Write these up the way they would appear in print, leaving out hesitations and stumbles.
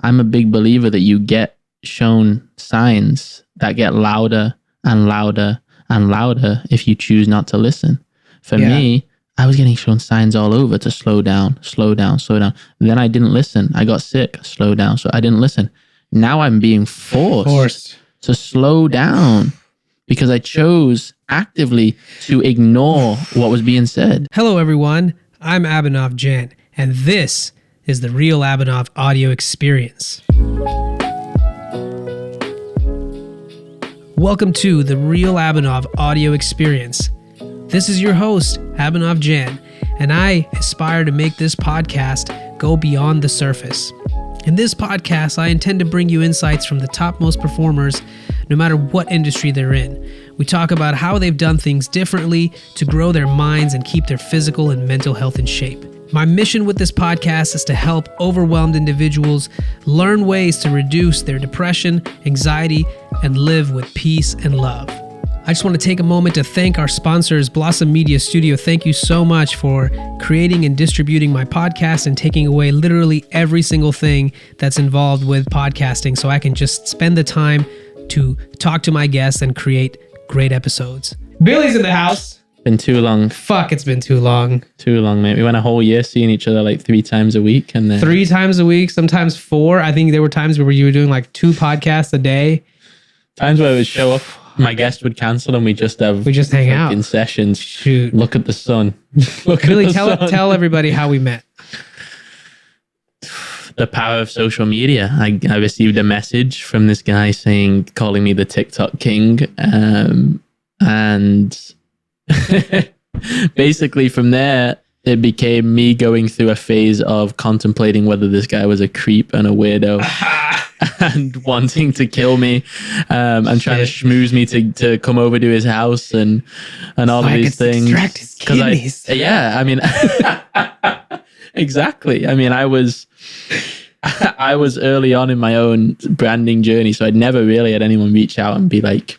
I'm a big believer that you get shown signs that get louder and louder and louder if you choose not to listen. For me, I was getting shown signs all over to slow down, slow down, slow down. Then I didn't listen. I got sick, slow down. So I didn't listen. Now I'm being forced to slow down because I chose actively to ignore what was being said. Hello, everyone. I'm Abhinav Jr, and this is the Real Abhinav audio experience. Welcome to the Real Abhinav audio experience. This is your host, Abhinav Jr, and I aspire to make this podcast go beyond the surface. In this podcast, I intend to bring you insights from the topmost performers, no matter what industry they're in. We talk about how they've done things differently to grow their minds and keep their physical and mental health in shape. My mission with this podcast is to help overwhelmed individuals learn ways to reduce their depression, anxiety, and live with peace and love. I just want to take a moment to thank our sponsors, Blossom Media Studio. Thank you so much for creating and distributing my podcast and taking away literally every single thing that's involved with podcasting so I can just spend the time to talk to my guests and create great episodes. Billy's in the house. Been too long. Fuck, it's been too long. Too long, mate. We went a whole year seeing each other like 3 times a week. And then 3 times a week, sometimes 4. I think there were times where you were doing like 2 podcasts a day. Times where it would show up, my guest would cancel and we just hang out in sessions. Shoot. Look at the sun. Really tell everybody how we met. The power of social media. I received a message from this guy calling me the TikTok king. And basically from there, it became me going through a phase of contemplating whether this guy was a creep and a weirdo and wanting to kill me and trying to schmooze me to come over to his house and all of these things. Distract his kidneys. Exactly. I mean, I was early on in my own branding journey, so I'd never really had anyone reach out and be like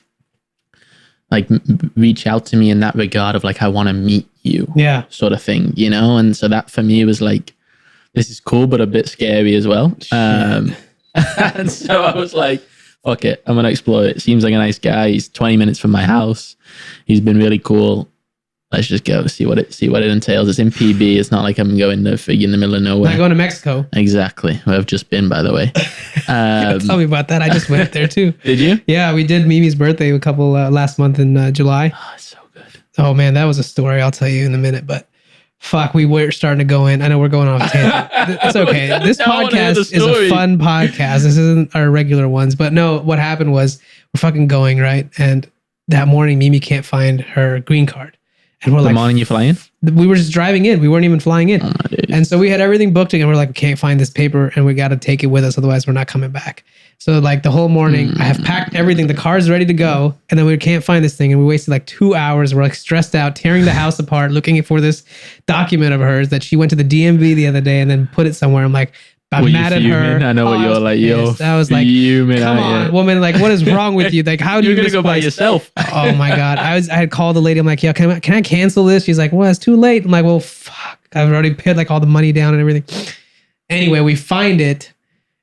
reach out to me in that regard of like, I want to meet you, sort of thing, you know? And so that for me was like, this is cool, but a bit scary as well. And so I was like, fuck it, I'm going to explore it. Seems like a nice guy. He's 20 minutes from my house. He's been really cool. Let's just go see what it entails. It's in PB. It's not like I'm going to in the middle of nowhere. Not going to Mexico. Exactly. Where I've just been, by the way. Tell me about that. I just went there too. Did you? Yeah, we did Mimi's birthday a couple last month in July. Oh, it's so good. Oh man, that was a story. I'll tell you in a minute. But fuck, we were starting to go in. I know we're going off a tangent. It's okay. This podcast is a fun podcast. This isn't our regular ones. But no, what happened was we're fucking going, right? And that morning, Mimi can't find her green card. And we're the morning you flying? We were just driving in. We weren't even flying in. Oh, and so we had everything booked and we're like, we can't find this paper and we got to take it with us. Otherwise we're not coming back. So like the whole morning I have packed everything. The car's ready to go. And then we can't find this thing. And we wasted like 2 hours. We're like stressed out, tearing the house apart, looking for this document of hers that she went to the DMV the other day and then put it somewhere. I'm like, I'm mad at her. I know what you're like. I was like, come on, woman. Like, what is wrong with you? Like, how do you gonna go by yourself? Oh my God. I had called the lady. I'm like, yeah, can I cancel this? She's like, well, it's too late. I'm like, well, fuck. I've already paid like all the money down and everything. Anyway, we find it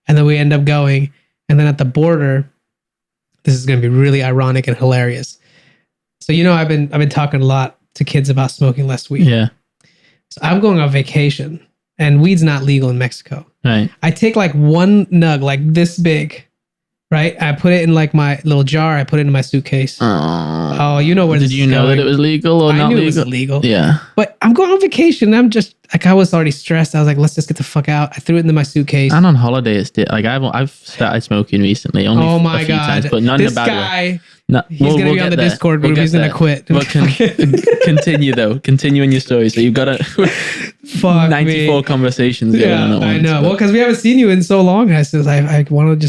and then we end up going. And then at the border, this is going to be really ironic and hilarious. So, you know, I've been talking a lot to kids about smoking less weed. Yeah. So I'm going on vacation. And weed's not legal in Mexico. Right. I take like one nug, like this big, right? I put it in like my little jar. I put it in my suitcase. Oh, you know where this is going. Did you know that it was legal or not legal? I knew it was illegal. Yeah. But I'm going on vacation. I'm just like, I was already stressed. I was like, let's just get the fuck out. I threw it into my suitcase. And on holiday, it's like I've started smoking recently. Only a few times, but none in a bad way. No, he's going to be on the Discord group. He's going to quit. But continue though. Continue in your story. So you've got 94 conversations going on at once. I know. Well, because we haven't seen you in so long. I want to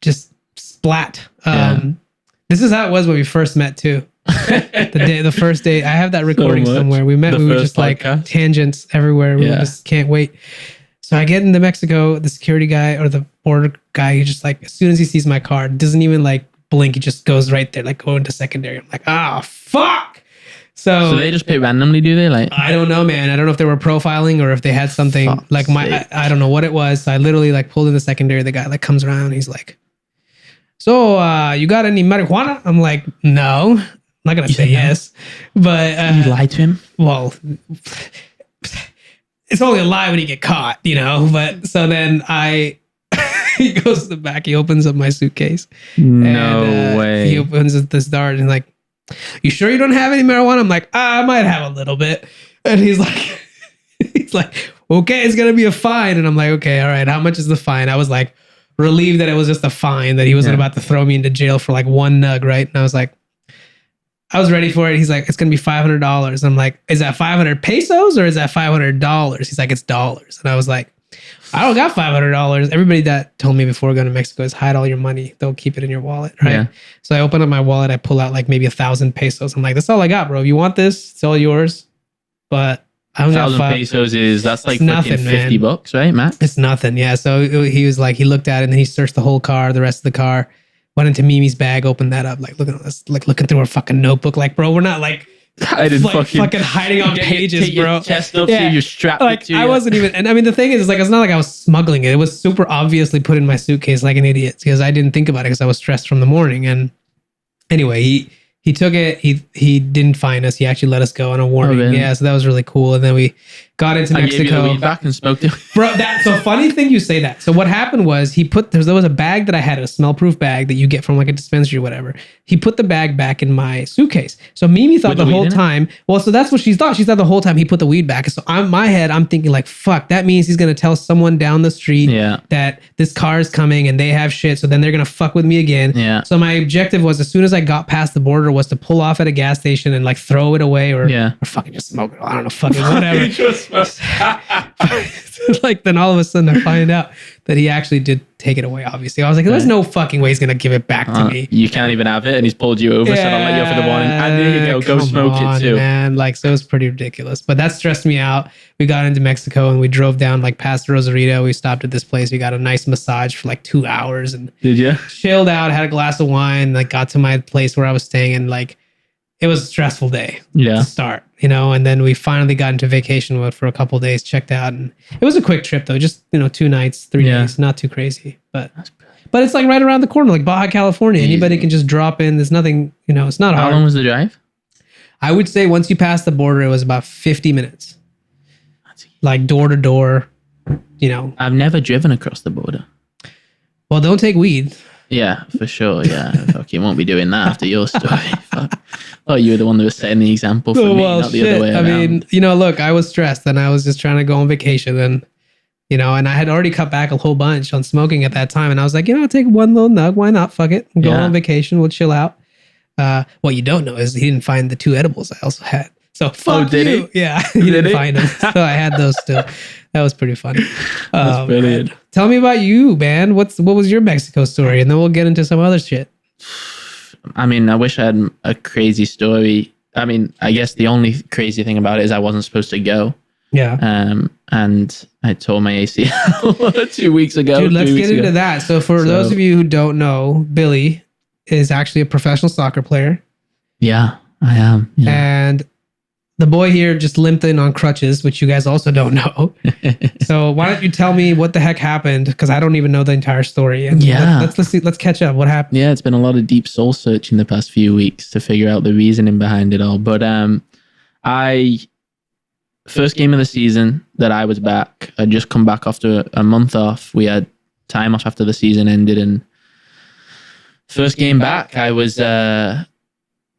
just splat. This is how it was when we first met too. The first day. I have that recording somewhere. We met. We were just podcast. Like tangents everywhere. We just can't wait. So I get into Mexico. The security guy or the border guy, he just like, as soon as he sees my card, doesn't even like blink. He just goes right there, like go into secondary. I'm like, fuck. So they just pay randomly, do they? Like, I don't know, man. I don't know if they were profiling or if they had something like I don't know what it was. So I literally like pulled in the secondary. The guy like comes around. He's like, so you got any marijuana? I'm like, no. I'm not going to say yes. But you lied to him? Well, it's only a lie when you get caught, you know? But so then he goes to the back. He opens up my suitcase. No way. He opens this dart and like, you sure you don't have any marijuana? I'm like, I might have a little bit. And he's like, okay, it's going to be a fine. And I'm like, okay, all right. How much is the fine? I was like relieved that it was just a fine, that he wasn't about to throw me into jail for like one nug. Right. And I was like, I was ready for it. He's like, it's going to be $500. I'm like, is that 500 pesos or is that $500? He's like, it's dollars. And I was like, I don't got $500. Everybody that told me before going to Mexico is hide all your money. Don't keep it in your wallet. Right. Yeah. So I open up my wallet. I pull out like maybe 1,000 pesos. I'm like, that's all I got, bro. If you want this, it's all yours. But I don't got 1,000 pesos that's like nothing, $50, right, Matt? It's nothing. Yeah. So he was like, he looked at it and then he searched the whole car, the rest of the car, went into Mimi's bag, opened that up, like looking at us, like looking through her fucking notebook. Like, bro, we're not like, fucking hiding on pages, bro. Your chest up, see you're strapped. Like I wasn't even, and I mean the thing is like it's not like I was smuggling it. It was super obviously put in my suitcase like an idiot because I didn't think about it because I was stressed from the morning. And anyway, he took it. He didn't fine us. He actually let us go on a warning. Really? Yeah, so that was really cool. And then we got into Mexico. Gave you the weed back and smoked it. Bro, that's a funny thing you say that. So what happened was there was a bag that I had, a smell-proof bag that you get from like a dispensary or whatever. He put the bag back in my suitcase. So Mimi thought the whole time, well, so that's what she thought. She thought the whole time he put the weed back. So in my head, I'm thinking like, fuck, that means he's going to tell someone down the street that this car is coming and they have shit. So then they're going to fuck with me again. Yeah. So my objective was as soon as I got past the border was to pull off at a gas station and like throw it away or fucking just smoke it. I don't know, fucking whatever. Like then all of a sudden I find out that he actually did take it away. Obviously, I was like, "There's no fucking way he's gonna give it back to me. You can't even have it." And he's pulled you over, said, "I'll let you off for the warning." And there you go smoke it too, man. Like, so it was pretty ridiculous. But that stressed me out. We got into Mexico and we drove down like past Rosarito. We stopped at this place. We got a nice massage for like 2 hours and chilled out. Had a glass of wine. Like, got to my place where I was staying and like. It was a stressful day to start, you know, and then we finally got into vacation mode for a couple of days, checked out. And it was a quick trip though, just, 2 nights, 3 days, not too crazy, but it's like right around the corner, like Baja California. Easy. Anybody can just drop in. There's nothing, it's not hard. How long was the drive? I would say once you pass the border, it was about 50 minutes, like door to door, I've never driven across the border. Well, don't take weed. Yeah, for sure. Yeah, fuck, you won't be doing that after your story. Fuck. Oh, you were the one that was setting the example for me, not the other way around. I mean, look, I was stressed and I was just trying to go on vacation and, and I had already cut back a whole bunch on smoking at that time. And I was like, I'll take one little nug. Why not? Fuck it. Go on vacation. We'll chill out. What you don't know is he didn't find the 2 edibles I also had. So fuck you. He? Yeah, he didn't find them. So I had those still. That was pretty funny. That's brilliant. Man. Tell me about you, man. What was your Mexico story? And then we'll get into some other shit. I mean, I wish I had a crazy story. I mean, I guess the only crazy thing about it is I wasn't supposed to go. Yeah. And I tore my ACL 2 weeks ago. Dude, let's get into that. So for those of you who don't know, Billy is actually a professional soccer player. Yeah, I am. Yeah. And the boy here just limped in on crutches, which you guys also don't know. So why don't you tell me what the heck happened? Because I don't even know the entire story. And let's catch up. What happened? Yeah, it's been a lot of deep soul searching the past few weeks to figure out the reasoning behind it all. But first game of the season that I was back, I'd just come back after a month off. We had time off after the season ended, and first game back, I was.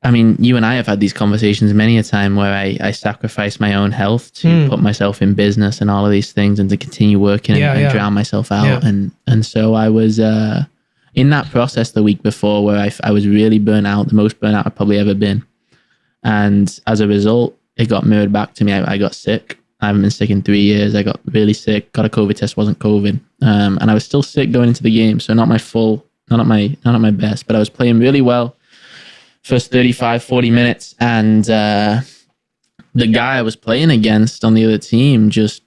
I mean, you and I have had these conversations many a time where I sacrifice my own health to put myself in business and all of these things and to continue working and drown myself out. Yeah. And so I was in that process the week before where I was really burnt out, the most burnt out I've probably ever been. And as a result, it got mirrored back to me. I got sick. I haven't been sick in 3 years. I got really sick, got a COVID test, wasn't COVID. And I was still sick going into the game. So not at my best, but I was playing really well. First 35, 40 minutes. And the guy I was playing against on the other team, just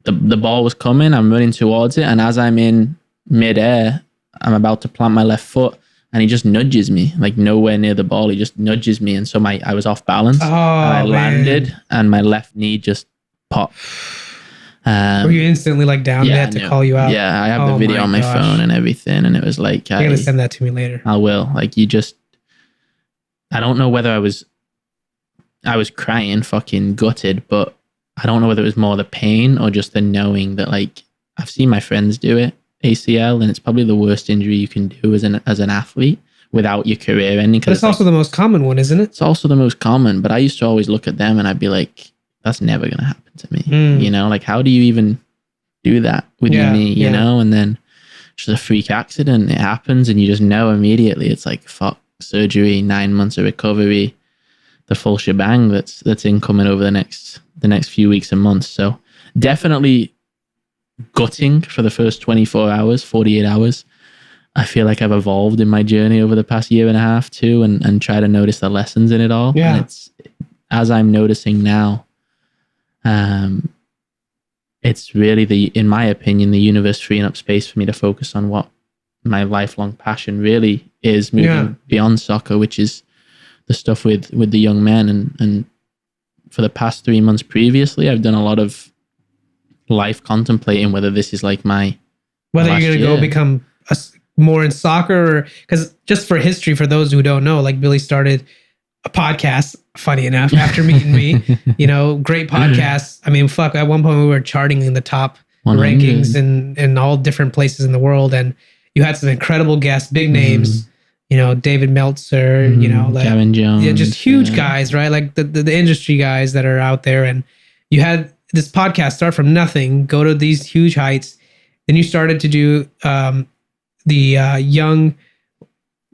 the ball was coming. I'm running towards it. And as I'm in midair, I'm about to plant my left foot. and he just nudges me, like nowhere near the ball. He just nudges me, and so I was off balance, and I landed, and my left knee just popped. Were you instantly like down there to call you out? Yeah, I have the video on my phone and everything, and it was like, you're gonna send that to me later. I will. Like, I don't know whether I was crying, fucking gutted, but I don't know whether it was more the pain or just the knowing that, like, I've seen my friends do it, ACL, and it's probably the worst injury you can do as an athlete without your career ending. But it's also the most common one, isn't it? It's also the most common, but I used to always look at them and I'd be like, that's never going to happen to me. You know, like, how do you even do that with your knee, you know? And then it's just a freak accident. It happens and you just know immediately. It's like, fuck, surgery, 9 months of recovery, the full shebang that's incoming over the next few weeks and months. So definitely gutting for the first 24 hours, 48 hours. I feel like I've evolved in my journey over the past year and a half too, and try to notice the lessons in it all. Yeah. And it's, as I'm noticing now, it's really in my opinion, the universe freeing up space for me to focus on what my lifelong passion really is, moving beyond soccer, which is the stuff with the young men. And for the past 3 months previously, I've done a lot of life contemplating whether this is like whether you're going to go become more in soccer, because just for history, for those who don't know, like Billy started a podcast, funny enough, after meeting me, you know, great podcast. I mean, fuck, at one point we were charting in the top 100 rankings in all different places in the world. And you had some incredible guests, big names, you know, David Meltzer, you know, like Gavin Jones, just huge guys, right? Like the industry guys that are out there. And you had this podcast start from nothing, go to these huge heights. Then you started to do the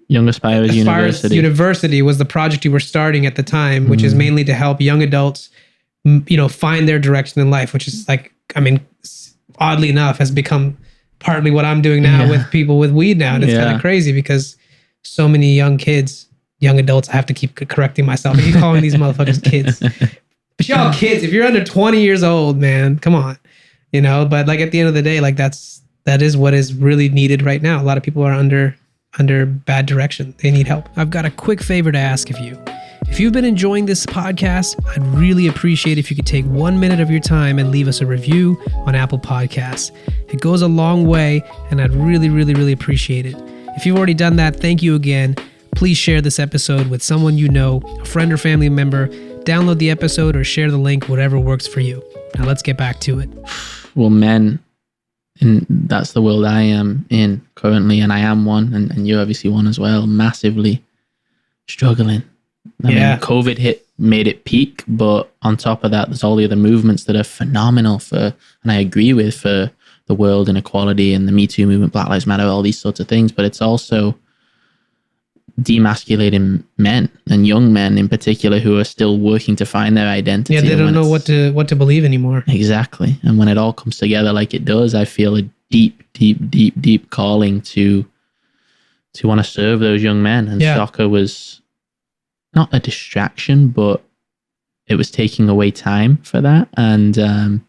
Young Aspires University was the project you were starting at the time, which is mainly to help young adults, you know, find their direction in life, which is like, I mean, oddly enough, has become partly what I'm doing now with people with weed now. And it's kind of crazy because so many young adults, I have to keep correcting myself. I keep calling these motherfuckers kids. But y'all kids, if you're under 20 years old, man, come on. You know, but like at the end of the day, like that is what is really needed right now. A lot of people are under bad direction. They need help. I've got a quick favor to ask of you. If you've been enjoying this podcast, I'd really appreciate if you could take 1 minute of your time and leave us a review on Apple Podcasts. It goes a long way, and I'd really, really, really appreciate it. If you've already done that, thank you again. Please share this episode with someone you know, a friend or family member. Download the episode or share the link, whatever works for you. Now let's get back to it. Well, men, and that's the world I am in currently, and I am one, and you're obviously one as well, massively struggling. I mean, COVID made it peak, but on top of that, there's all the other movements that are phenomenal and I agree with, for the world and equality and the Me Too movement, Black Lives Matter, all these sorts of things, but it's also demasculating men and young men in particular who are still working to find their identity. Yeah, they don't know what to believe anymore. Exactly. And when it all comes together like it does, I feel a deep calling to want to serve those young men. And soccer was not a distraction, but it was taking away time for that. And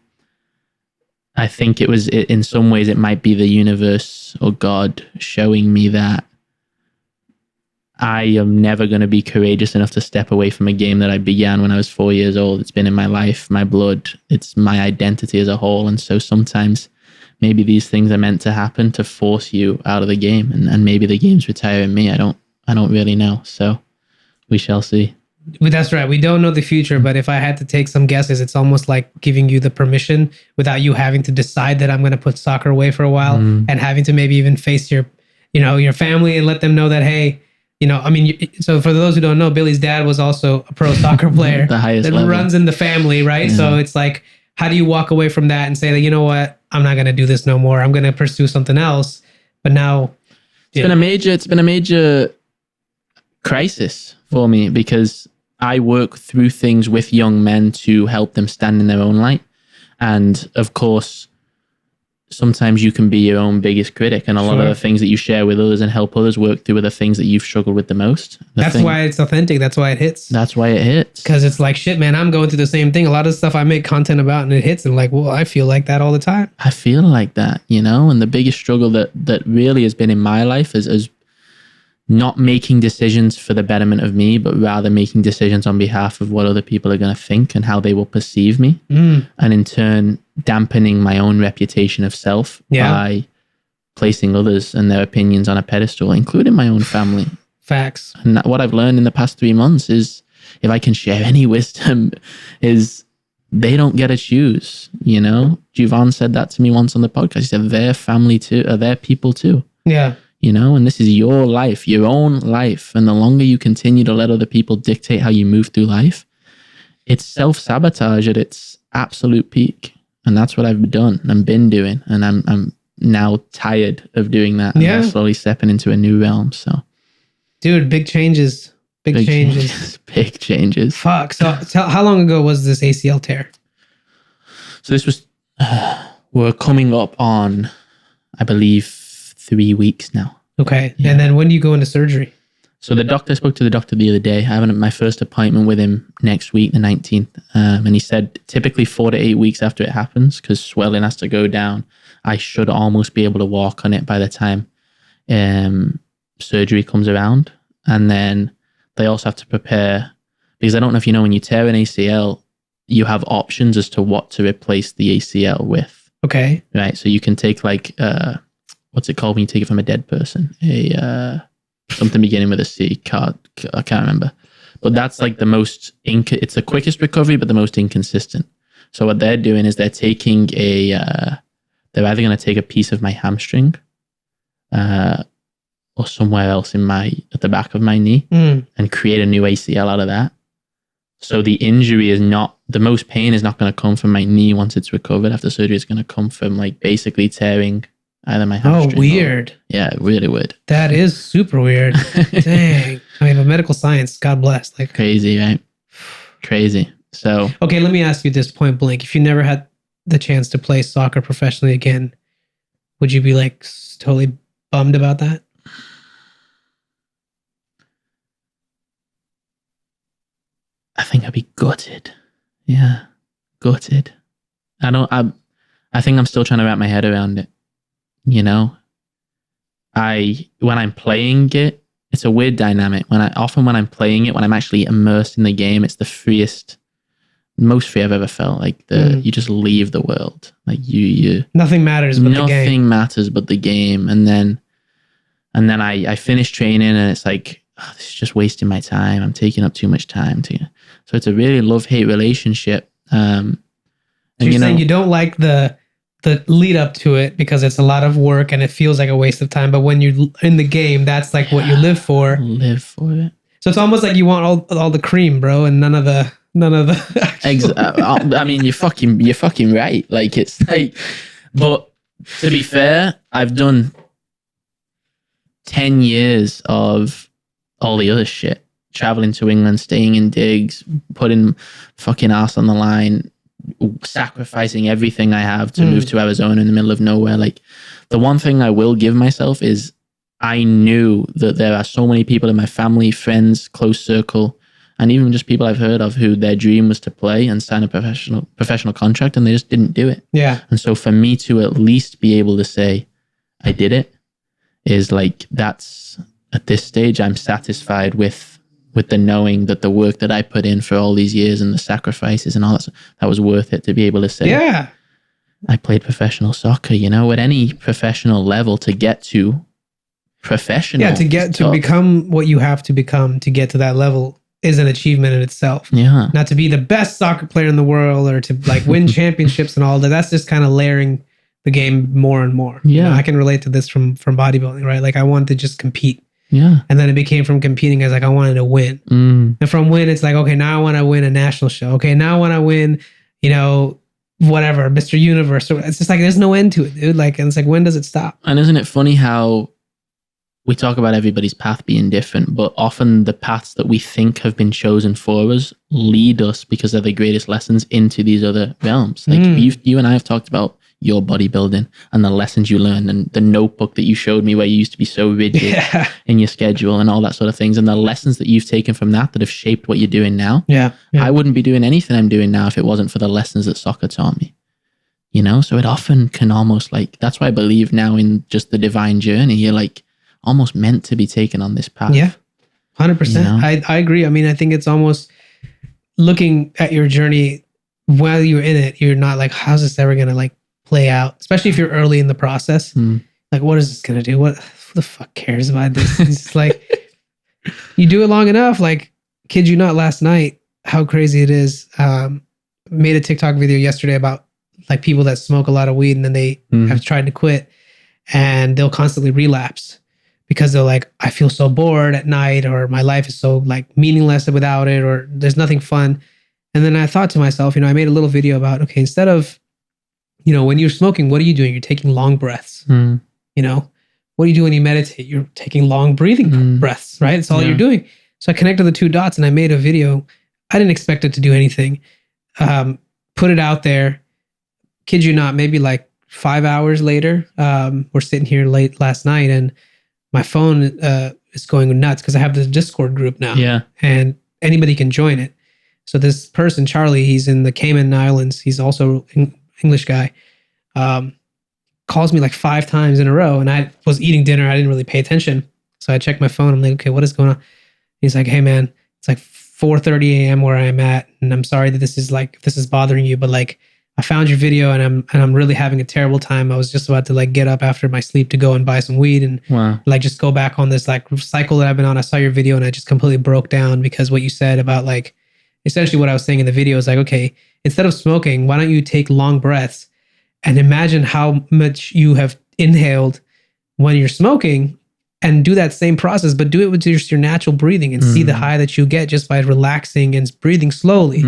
I think it was, in some ways, it might be the universe or God showing me that I am never going to be courageous enough to step away from a game that I began when I was 4 years old. It's been in my life, my blood. It's my identity as a whole. And so sometimes maybe these things are meant to happen to force you out of the game. And maybe the game's retiring me. I don't really know. So we shall see. That's right. We don't know the future, but if I had to take some guesses, it's almost like giving you the permission without you having to decide that I'm going to put soccer away for a while and having to maybe even face your family and let them know that, hey, you know, I mean, so for those who don't know, Billy's dad was also a pro soccer player. The highest level. Runs in the family, right? Yeah. So it's like, how do you walk away from that and say that, you know what, I'm not going to do this no more. I'm going to pursue something else. But now it's been a major crisis for me, because I work through things with young men to help them stand in their own light. And of course, sometimes you can be your own biggest critic, and a lot of the things that you share with others and help others work through are the things that you've struggled with the most. That's why it's authentic. That's why it hits. That's why it hits. Because it's like, shit, man, I'm going through the same thing. A lot of stuff I make content about and it hits, and like, well, I feel like that all the time. I feel like that, you know, and the biggest struggle that really has been in my life is not making decisions for the betterment of me, but rather making decisions on behalf of what other people are going to think and how they will perceive me. And in turn, dampening my own reputation of self by placing others and their opinions on a pedestal, including my own family. Facts. And what I've learned in the past 3 months is, if I can share any wisdom, is they don't get to choose, you know? Juvan said that to me once on the podcast. He said, their family too, are their people too. Yeah. You know, and this is your life, your own life. And the longer you continue to let other people dictate how you move through life, it's self-sabotage at its absolute peak. And that's what I've done and been doing. And I'm now tired of doing that. And I'm slowly stepping into a new realm. So, dude, big changes. Big changes. Big changes. Fuck. So how long ago was this ACL tear? So this was, we're coming up on, I believe, 3 weeks now. Okay. Yeah. And then when do you go into surgery? So I spoke to the doctor the other day. I have my first appointment with him next week, the 19th. And he said typically 4 to 8 weeks after it happens, because swelling has to go down. I should almost be able to walk on it by the time surgery comes around. And then they also have to prepare, because I don't know if you know, when you tear an ACL, you have options as to what to replace the ACL with. Okay. Right. So you can take like, what's it called when you take it from a dead person? Something beginning with a C. I can't remember. But that's like the most, it's the quickest recovery, but the most inconsistent. So what they're doing is they're taking they're either going to take a piece of my hamstring or somewhere else at the back of my knee and create a new ACL out of that. So the injury is not, the most pain is not going to come from my knee once it's recovered after surgery. It's going to come from like basically tearing either my hamstring. Oh, weird. Yeah, really weird. That is super weird. Dang. I mean, but medical science, God bless. Like, crazy, right? Crazy. So, okay, let me ask you this point blank. If you never had the chance to play soccer professionally again, would you be like totally bummed about that? I think I'd be gutted. Yeah, gutted. I think I'm still trying to wrap my head around it. You know, when I'm playing it, it's a weird dynamic. When I'm playing it, when I'm actually immersed in the game, it's the most free I've ever felt. Like you just leave the world. Like you nothing matters but the game. Nothing matters but the game. And then I finish training and it's like, this is just wasting my time. I'm taking up too much time so it's a really love-hate relationship. So you're saying you don't like the lead up to it because it's a lot of work and it feels like a waste of time. But when you're in the game, that's like what you live for. Live for it. So it's almost like you want all the cream, bro, and none of the. I mean, you're fucking right. Like it's like, but to be fair, I've done 10 years of all the other shit. Traveling to England, staying in digs, putting fucking ass on the line, sacrificing everything I have to move to Arizona in the middle of nowhere. Like, the one thing I will give myself is I knew that there are so many people in my family, friends, close circle, and even just people I've heard of who their dream was to play and sign a professional contract, and they just didn't do it. Yeah. And so for me to at least be able to say I did it is like, that's, at this stage, I'm satisfied with the knowing that the work that I put in for all these years and the sacrifices and all that was worth it, to be able to say, yeah, I played professional soccer. You know, at any professional level, to get to professional. Yeah, to become what you have to become to get to that level is an achievement in itself. Yeah. Not to be the best soccer player in the world or to like win championships and all that. That's just kind of layering the game more and more. Yeah. You know, I can relate to this from bodybuilding, right? Like I wanted to just compete. Yeah. And then it became from competing as like, I wanted to win. And from win, it's like, okay, now I want to win a national show. Okay, now I want to win, you know, whatever, Mr. Universe. So it's just like, there's no end to it, dude. Like, and it's like, when does it stop? And isn't it funny how we talk about everybody's path being different, but often the paths that we think have been chosen for us lead us, because they're the greatest lessons, into these other realms. Like you and I have talked about your bodybuilding and the lessons you learned, and the notebook that you showed me where you used to be so rigid in your schedule and all that sort of things, and the lessons that you've taken from that have shaped what you're doing now. Yeah. I wouldn't be doing anything I'm doing now if it wasn't for the lessons that soccer taught me. You know, so it often can almost like, that's why I believe now in just the divine journey. You're like almost meant to be taken on this path. Yeah, 100%. You know? I agree. I mean, I think it's almost looking at your journey while you're in it, you're not like, how's this ever going to like play out? Especially if you're early in the process. Like, what is this going to do? Who the fuck cares about this? It's like, you do it long enough. Like, kid you not, last night, how crazy it is. Made a TikTok video yesterday about like people that smoke a lot of weed and then they have tried to quit and they'll constantly relapse because they're like, I feel so bored at night, or my life is so like meaningless without it, or there's nothing fun. And then I thought to myself, I made a little video about, okay, instead of, when you're smoking, what are you doing? You're taking long breaths. What do you do when you meditate? You're taking long breathing breaths, right? That's all you're doing. So I connected the two dots and I made a video. I didn't expect it to do anything. Put it out there. Kid you not, maybe like 5 hours later, we're sitting here late last night and my phone is going nuts because I have this Discord group now. Yeah. And anybody can join it. So this person, Charlie, he's in the Cayman Islands. He's also an English guy. Calls me like 5 times in a row, and I was eating dinner. I didn't really pay attention. So I checked my phone. I'm like, okay, what is going on? He's like, hey man, it's like 4:30 a.m. where I'm at. And I'm sorry that this is bothering you, but like, I found your video and I'm really having a terrible time. I was just about to like get up after my sleep to go and buy some weed and like just go back on this like cycle that I've been on. I saw your video and I just completely broke down because what you said about like, essentially what I was saying in the video is like, okay, instead of smoking, why don't you take long breaths and imagine how much you have inhaled when you're smoking and do that same process, but do it with just your natural breathing and see the high that you get just by relaxing and breathing slowly.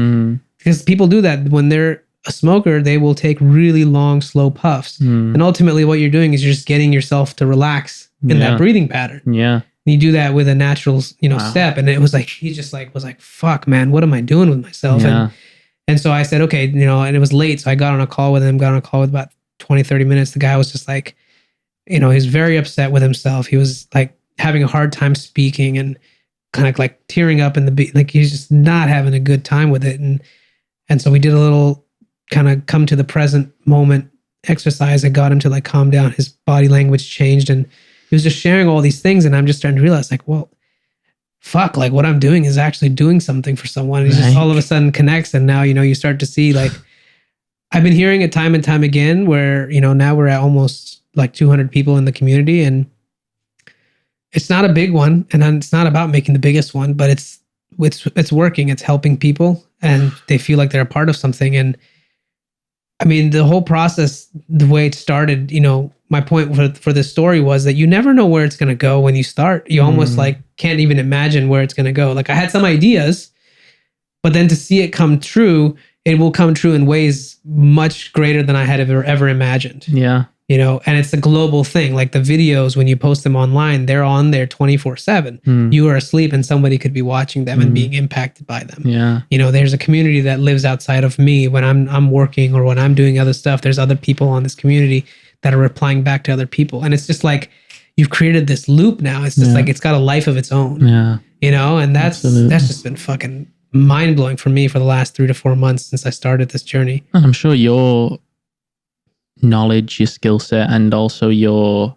Because people do that when they're a smoker, they will take really long, slow puffs. And ultimately what you're doing is you're just getting yourself to relax in that breathing pattern. Yeah. And you do that with a natural, step. And it was like, he just like was like, fuck man, what am I doing with myself? Yeah. And so I said, okay, and it was late. So I got on a call with him, about 20, 30 minutes. The guy was just like, he was very upset with himself. He was like having a hard time speaking and kind of like tearing up in the like he's just not having a good time with it. And so we did a little kind of come to the present moment exercise that got him to like calm down. His body language changed and he was just sharing all these things. And I'm just starting to realize like, well, fuck, like what I'm doing is actually doing something for someone. It just all of a sudden connects. And now, you start to see like, I've been hearing it time and time again where, now we're at almost like 200 people in the community and it's not a big one. And it's not about making the biggest one, but it's working. It's helping people and they feel like they're a part of something. And I mean, the whole process, the way it started, my point for this story was that you never know where it's going to go when you start. You almost like can't even imagine where it's going to go. Like I had some ideas, but then to see it come true, it will come true in ways much greater than I had ever imagined. Yeah. And it's a global thing. Like the videos, when you post them online, they're on there 24/7. You are asleep and somebody could be watching them and being impacted by them. Yeah. There's a community that lives outside of me when I'm working or when I'm doing other stuff. There's other people on this community that are replying back to other people. And it's just like, you've created this loop now. It's just like, it's got a life of its own. Yeah. And that's just been fucking mind blowing for me for the last 3 to 4 months since I started this journey. And I'm sure your knowledge, your skill set, and also your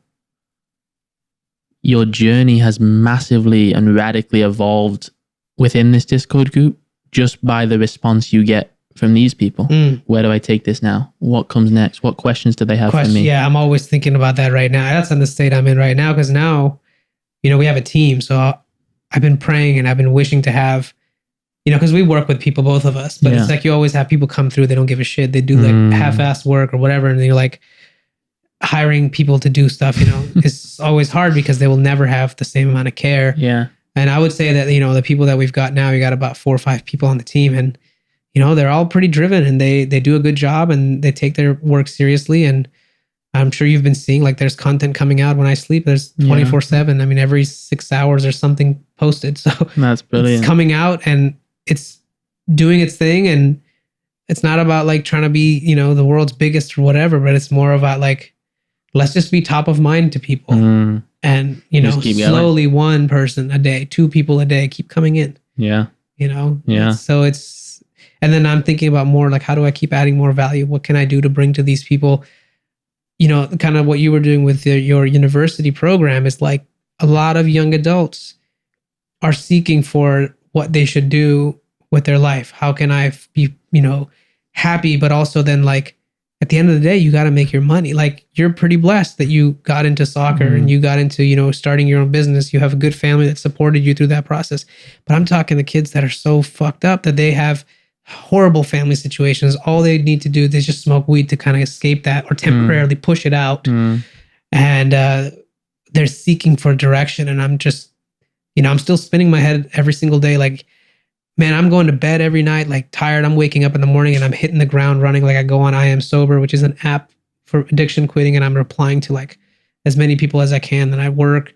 journey has massively and radically evolved within this Discord group just by the response you get from these people. Where do I take this now? What comes next? What questions do they have for me? Yeah, I'm always thinking about that right now. That's in the state I'm in right now because now, we have a team. So I've been praying and I've been wishing to have, because we work with people, both of us, but it's like you always have people come through, they don't give a shit. They do like half-assed work or whatever. And you're like hiring people to do stuff, it's always hard because they will never have the same amount of care. Yeah. And I would say that, the people that we've got now, we got about 4 or 5 people on the team and, they're all pretty driven and they do a good job and they take their work seriously. And I'm sure you've been seeing like there's content coming out when I sleep. There's 24/7. I mean, every 6 hours there's something posted. So that's brilliant. It's coming out and it's doing its thing. And it's not about like trying to be, the world's biggest or whatever, but it's more about like, let's just be top of mind to people. And, slowly going. 1 person a day, 2 people a day, keep coming in. Yeah. Yeah. So and then I'm thinking about more like, how do I keep adding more value? What can I do to bring to these people? Kind of what you were doing with your university program is like, a lot of young adults are seeking for what they should do with their life. How can I be, happy, but also then like at the end of the day, you got to make your money. Like you're pretty blessed that you got into soccer and you got into, starting your own business. You have a good family that supported you through that process. But I'm talking to kids that are so fucked up that they have horrible family situations. All they need to do is just smoke weed to kind of escape that or temporarily push it out. And they're seeking for direction. And I'm just, I'm still spinning my head every single day. Like, man, I'm going to bed every night, like tired. I'm waking up in the morning and I'm hitting the ground running. Like I go on I Am Sober, which is an app for addiction quitting. And I'm replying to like as many people as I can. Then I work,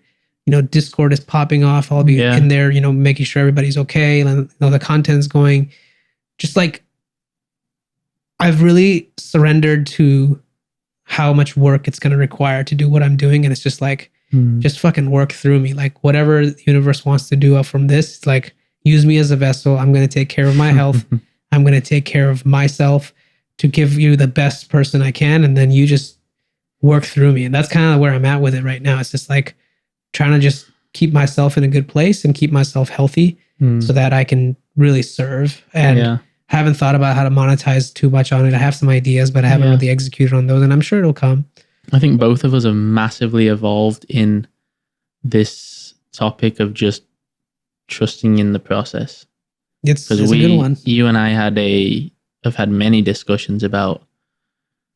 Discord is popping off. I'll be in there, making sure everybody's okay. And the content's going. Just like, I've really surrendered to how much work it's going to require to do what I'm doing. And it's just like, just fucking work through me. Like whatever the universe wants to do from this, it's like, use me as a vessel. I'm going to take care of my health. I'm going to take care of myself to give you the best person I can. And then you just work through me. And that's kind of where I'm at with it right now. It's just like trying to just keep myself in a good place and keep myself healthy so that I can really serve. And haven't thought about how to monetize too much on it. I have some ideas, but I haven't really executed on those, and I'm sure it'll come. I think both of us have massively evolved in this topic of just trusting in the process. It's a good one. You and I have had many discussions about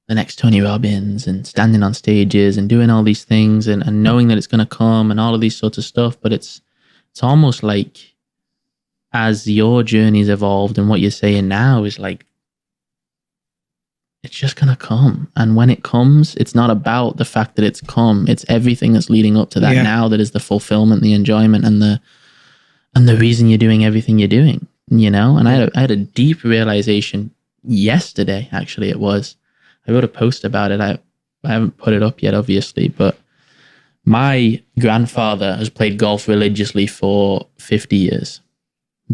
the next Tony Robbins and standing on stages and doing all these things and knowing that it's going to come and all of these sorts of stuff. But it's almost like, as your journey's evolved and what you're saying now is like, it's just going to come. And when it comes, it's not about the fact that it's come. It's everything that's leading up to that now that is the fulfillment, the enjoyment, and the reason you're doing everything you're doing, And I had a deep realization yesterday, actually it was. I wrote a post about it. I haven't put it up yet, obviously, but my grandfather has played golf religiously for 50 years.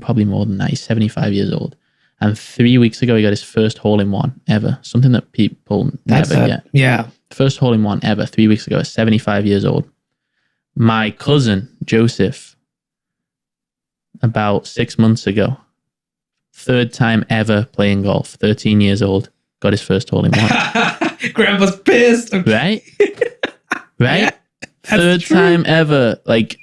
Probably more than that. He's 75 years old. And 3 weeks ago, he got his first hole-in-one ever. Something that people never get. Yeah. First hole-in-one ever 3 weeks ago at 75 years old. My cousin, Joseph, about 6 months ago, third time ever playing golf, 13 years old, got his first hole-in-one. Grandpa's pissed. Right? Right? Yeah, third time ever. Like,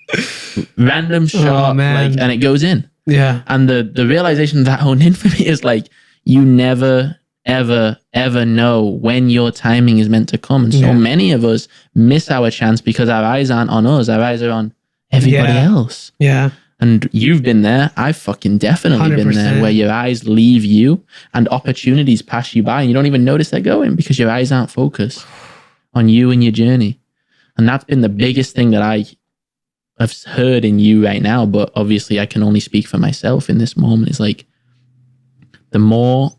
random shot. Man. And it goes in. Yeah. And the realization that honed in for me is like, you never, ever, ever know when your timing is meant to come. And so many of us miss our chance because our eyes aren't on us. Our eyes are on everybody else. Yeah. And you've been there. I've fucking definitely 100%. been there, where your eyes leave you and opportunities pass you by and you don't even notice they're going because your eyes aren't focused on you and your journey. And that's been the biggest thing that I've heard in you right now, but obviously I can only speak for myself in this moment. It's like, the more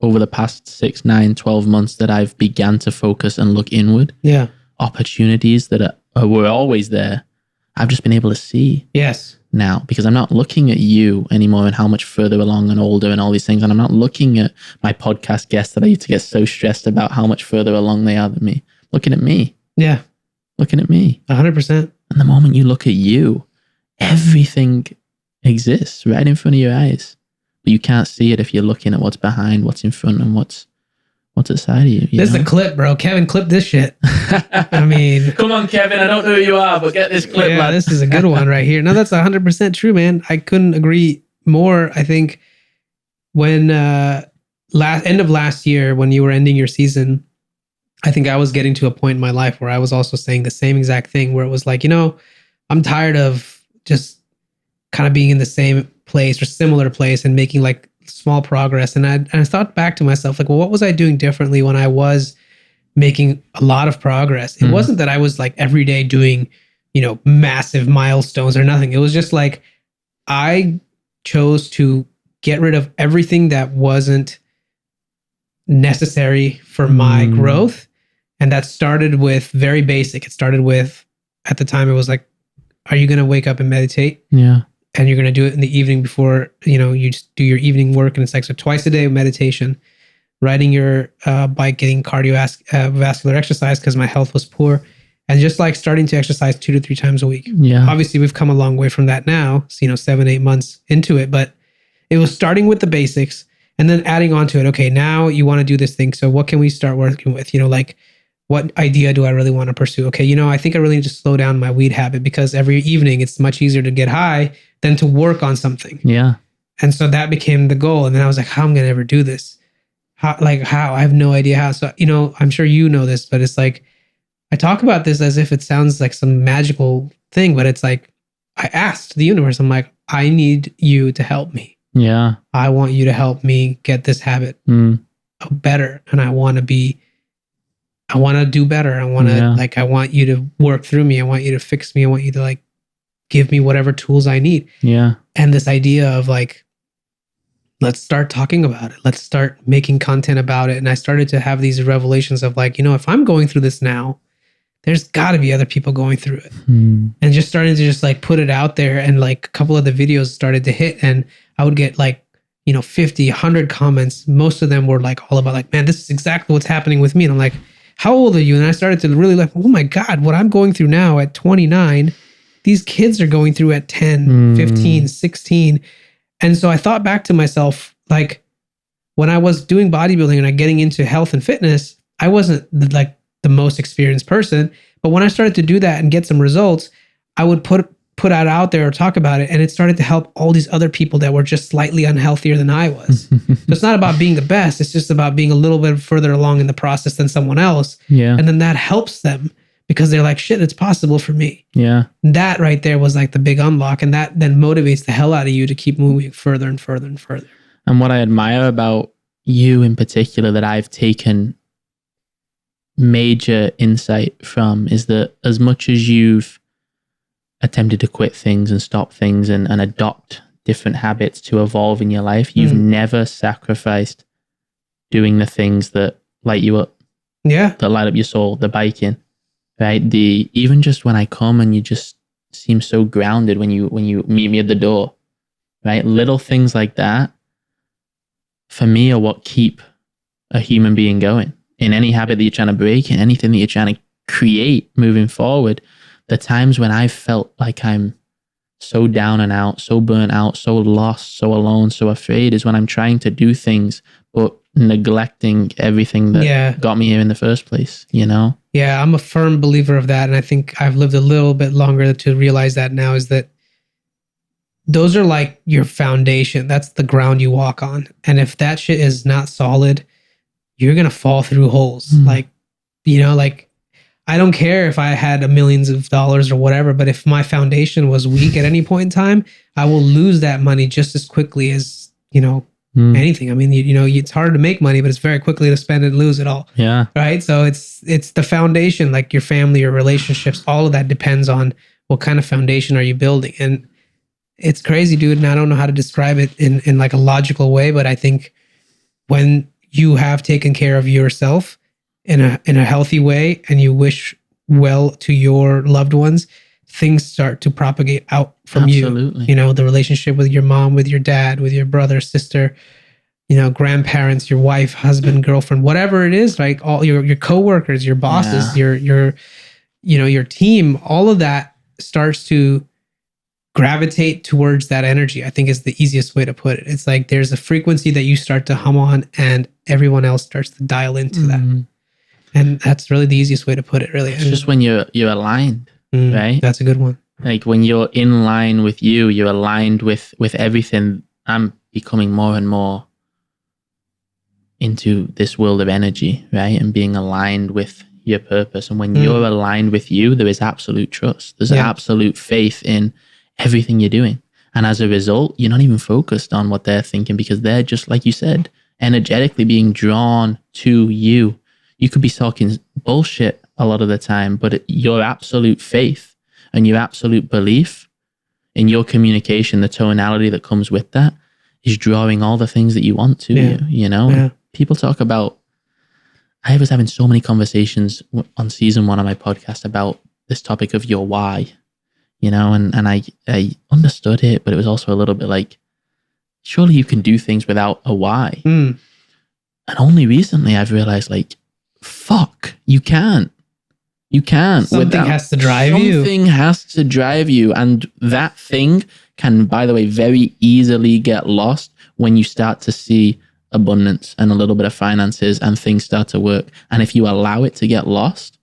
over the past 6, 9, 12 months that I've began to focus and look inward, opportunities that were always there, I've just been able to see now, because I'm not looking at you anymore and how much further along and older and all these things. And I'm not looking at my podcast guests that I used to get so stressed about how much further along they are than me. Looking at me. Yeah. Looking at me. 100%. And the moment you look at you, everything exists right in front of your eyes. But you can't see it if you're looking at what's behind, what's in front, and what's outside of you. This is a clip, bro. Kevin, clip this shit. I mean... Come on, Kevin. I don't know who you are, but get this clip, lad. This is a good one right here. No, that's 100% true, man. I couldn't agree more. I think when end of last year, when you were ending your season, I think I was getting to a point in my life where I was also saying the same exact thing, where it was like, I'm tired of just kind of being in the same place or similar place and making like small progress. And I thought back to myself, like, well, what was I doing differently when I was making a lot of progress? It wasn't that I was like every day doing, massive milestones or nothing. It was just like, I chose to get rid of everything that wasn't necessary for my growth. And that started with very basic. It started with, at the time, it was like, are you going to wake up and meditate? Yeah. And you're going to do it in the evening before, you just do your evening work. And it's like, so twice a day of meditation, riding your bike, getting cardiovascular exercise because my health was poor. and just like starting to exercise 2 to 3 times a week. Yeah. Obviously, we've come a long way from that now, so, 7, 8 months into it, but it was starting with the basics and then adding on to it. Okay, now you want to do this thing. So what can we start working with? Like, what idea do I really want to pursue? Okay, I think I really need to slow down my weed habit, because every evening it's much easier to get high than to work on something. Yeah. And so that became the goal. And then I was like, how am I going to ever do this? How? I have no idea how. So, I'm sure you know this, but it's like, I talk about this as if it sounds like some magical thing, but it's like, I asked the universe, I'm like, I need you to help me. Yeah. I want you to help me get this habit better. And I want to do better. I want to I want you to work through me. I want you to fix me. I want you to like give me whatever tools I need. Yeah. And this idea of like, let's start talking about it. Let's start making content about it. And I started to have these revelations of like, if I'm going through this now, there's got to be other people going through it. And just starting to just like put it out there. And like a couple of the videos started to hit, and I would get like, 50, 100 comments. Most of them were like all about like, man, this is exactly what's happening with me. And I'm like, how old are you? And I started to really like, oh my God, what I'm going through now at 29, these kids are going through at 10, 15, 16. And so I thought back to myself, like when I was doing bodybuilding and I getting into health and fitness, I wasn't the most experienced person. But when I started to do that and get some results, I would put it out there or talk about it. And it started to help all these other people that were just slightly unhealthier than I was. So it's not about being the best. It's just about being a little bit further along in the process than someone else. Yeah. And then that helps them because they're like, shit, it's possible for me. Yeah. That right there was like the big unlock. And that then motivates the hell out of you to keep moving further and further and further. And what I admire about you in particular that I've taken major insight from is that as much as you've attempted to quit things and stop things and adopt different habits to evolve in your life, you've never sacrificed doing the things that light you up. Yeah. That light up your soul, the biking, right? Even just when I come and you just seem so grounded when you meet me at the door, right? Little things like that for me are what keep a human being going in any habit that you're trying to break, in anything that you're trying to create moving forward. The times when I felt like I'm so down and out, so burnt out, so lost, so alone, so afraid is when I'm trying to do things, but neglecting everything that got me here in the first place, Yeah, I'm a firm believer of that. And I think I've lived a little bit longer to realize that now, is that those are like your foundation. That's the ground you walk on. And if that shit is not solid, you're going to fall through holes. Like I don't care if I had millions of dollars or whatever, but if my foundation was weak at any point in time, I will lose that money just as quickly as, anything. I mean, it's hard to make money, but it's very quickly to spend and lose it all. Yeah. Right. So it's the foundation, like your family, your relationships, all of that depends on what kind of foundation are you building. And it's crazy, dude. And I don't know how to describe it in like a logical way, but I think when you have taken care of yourself in a healthy way and you wish well to your loved ones, things start to propagate out from Absolutely. you. The relationship with your mom, with your dad, with your brother, sister, grandparents, your wife, husband, girlfriend, whatever it is, like all your coworkers, your bosses, your team, all of that starts to gravitate towards that energy. I think is the easiest way to put it. It's like there's a frequency that you start to hum on and everyone else starts to dial into that. And that's really the easiest way to put it, really. It's just when you're aligned, right? That's a good one. Like when you're in line with you're aligned with everything. I'm becoming more and more into this world of energy, right? And being aligned with your purpose. And when you're aligned with you, there is absolute trust. There's absolute faith in everything you're doing. And as a result, you're not even focused on what they're thinking because they're just, like you said, energetically being drawn to you. You could be talking bullshit a lot of the time, but your absolute faith and your absolute belief in your communication, the tonality that comes with that is drawing all the things that you want to you, Yeah. People talk about, I was having so many conversations on season 1 of my podcast about this topic of your why, and I understood it, but it was also a little bit like, surely you can do things without a why. And only recently I've realized like, fuck, you can't. You can't. Something has to drive you. Something has to drive you. And that thing can, by the way, very easily get lost when you start to see abundance and a little bit of finances and things start to work. And if you allow it to get lost,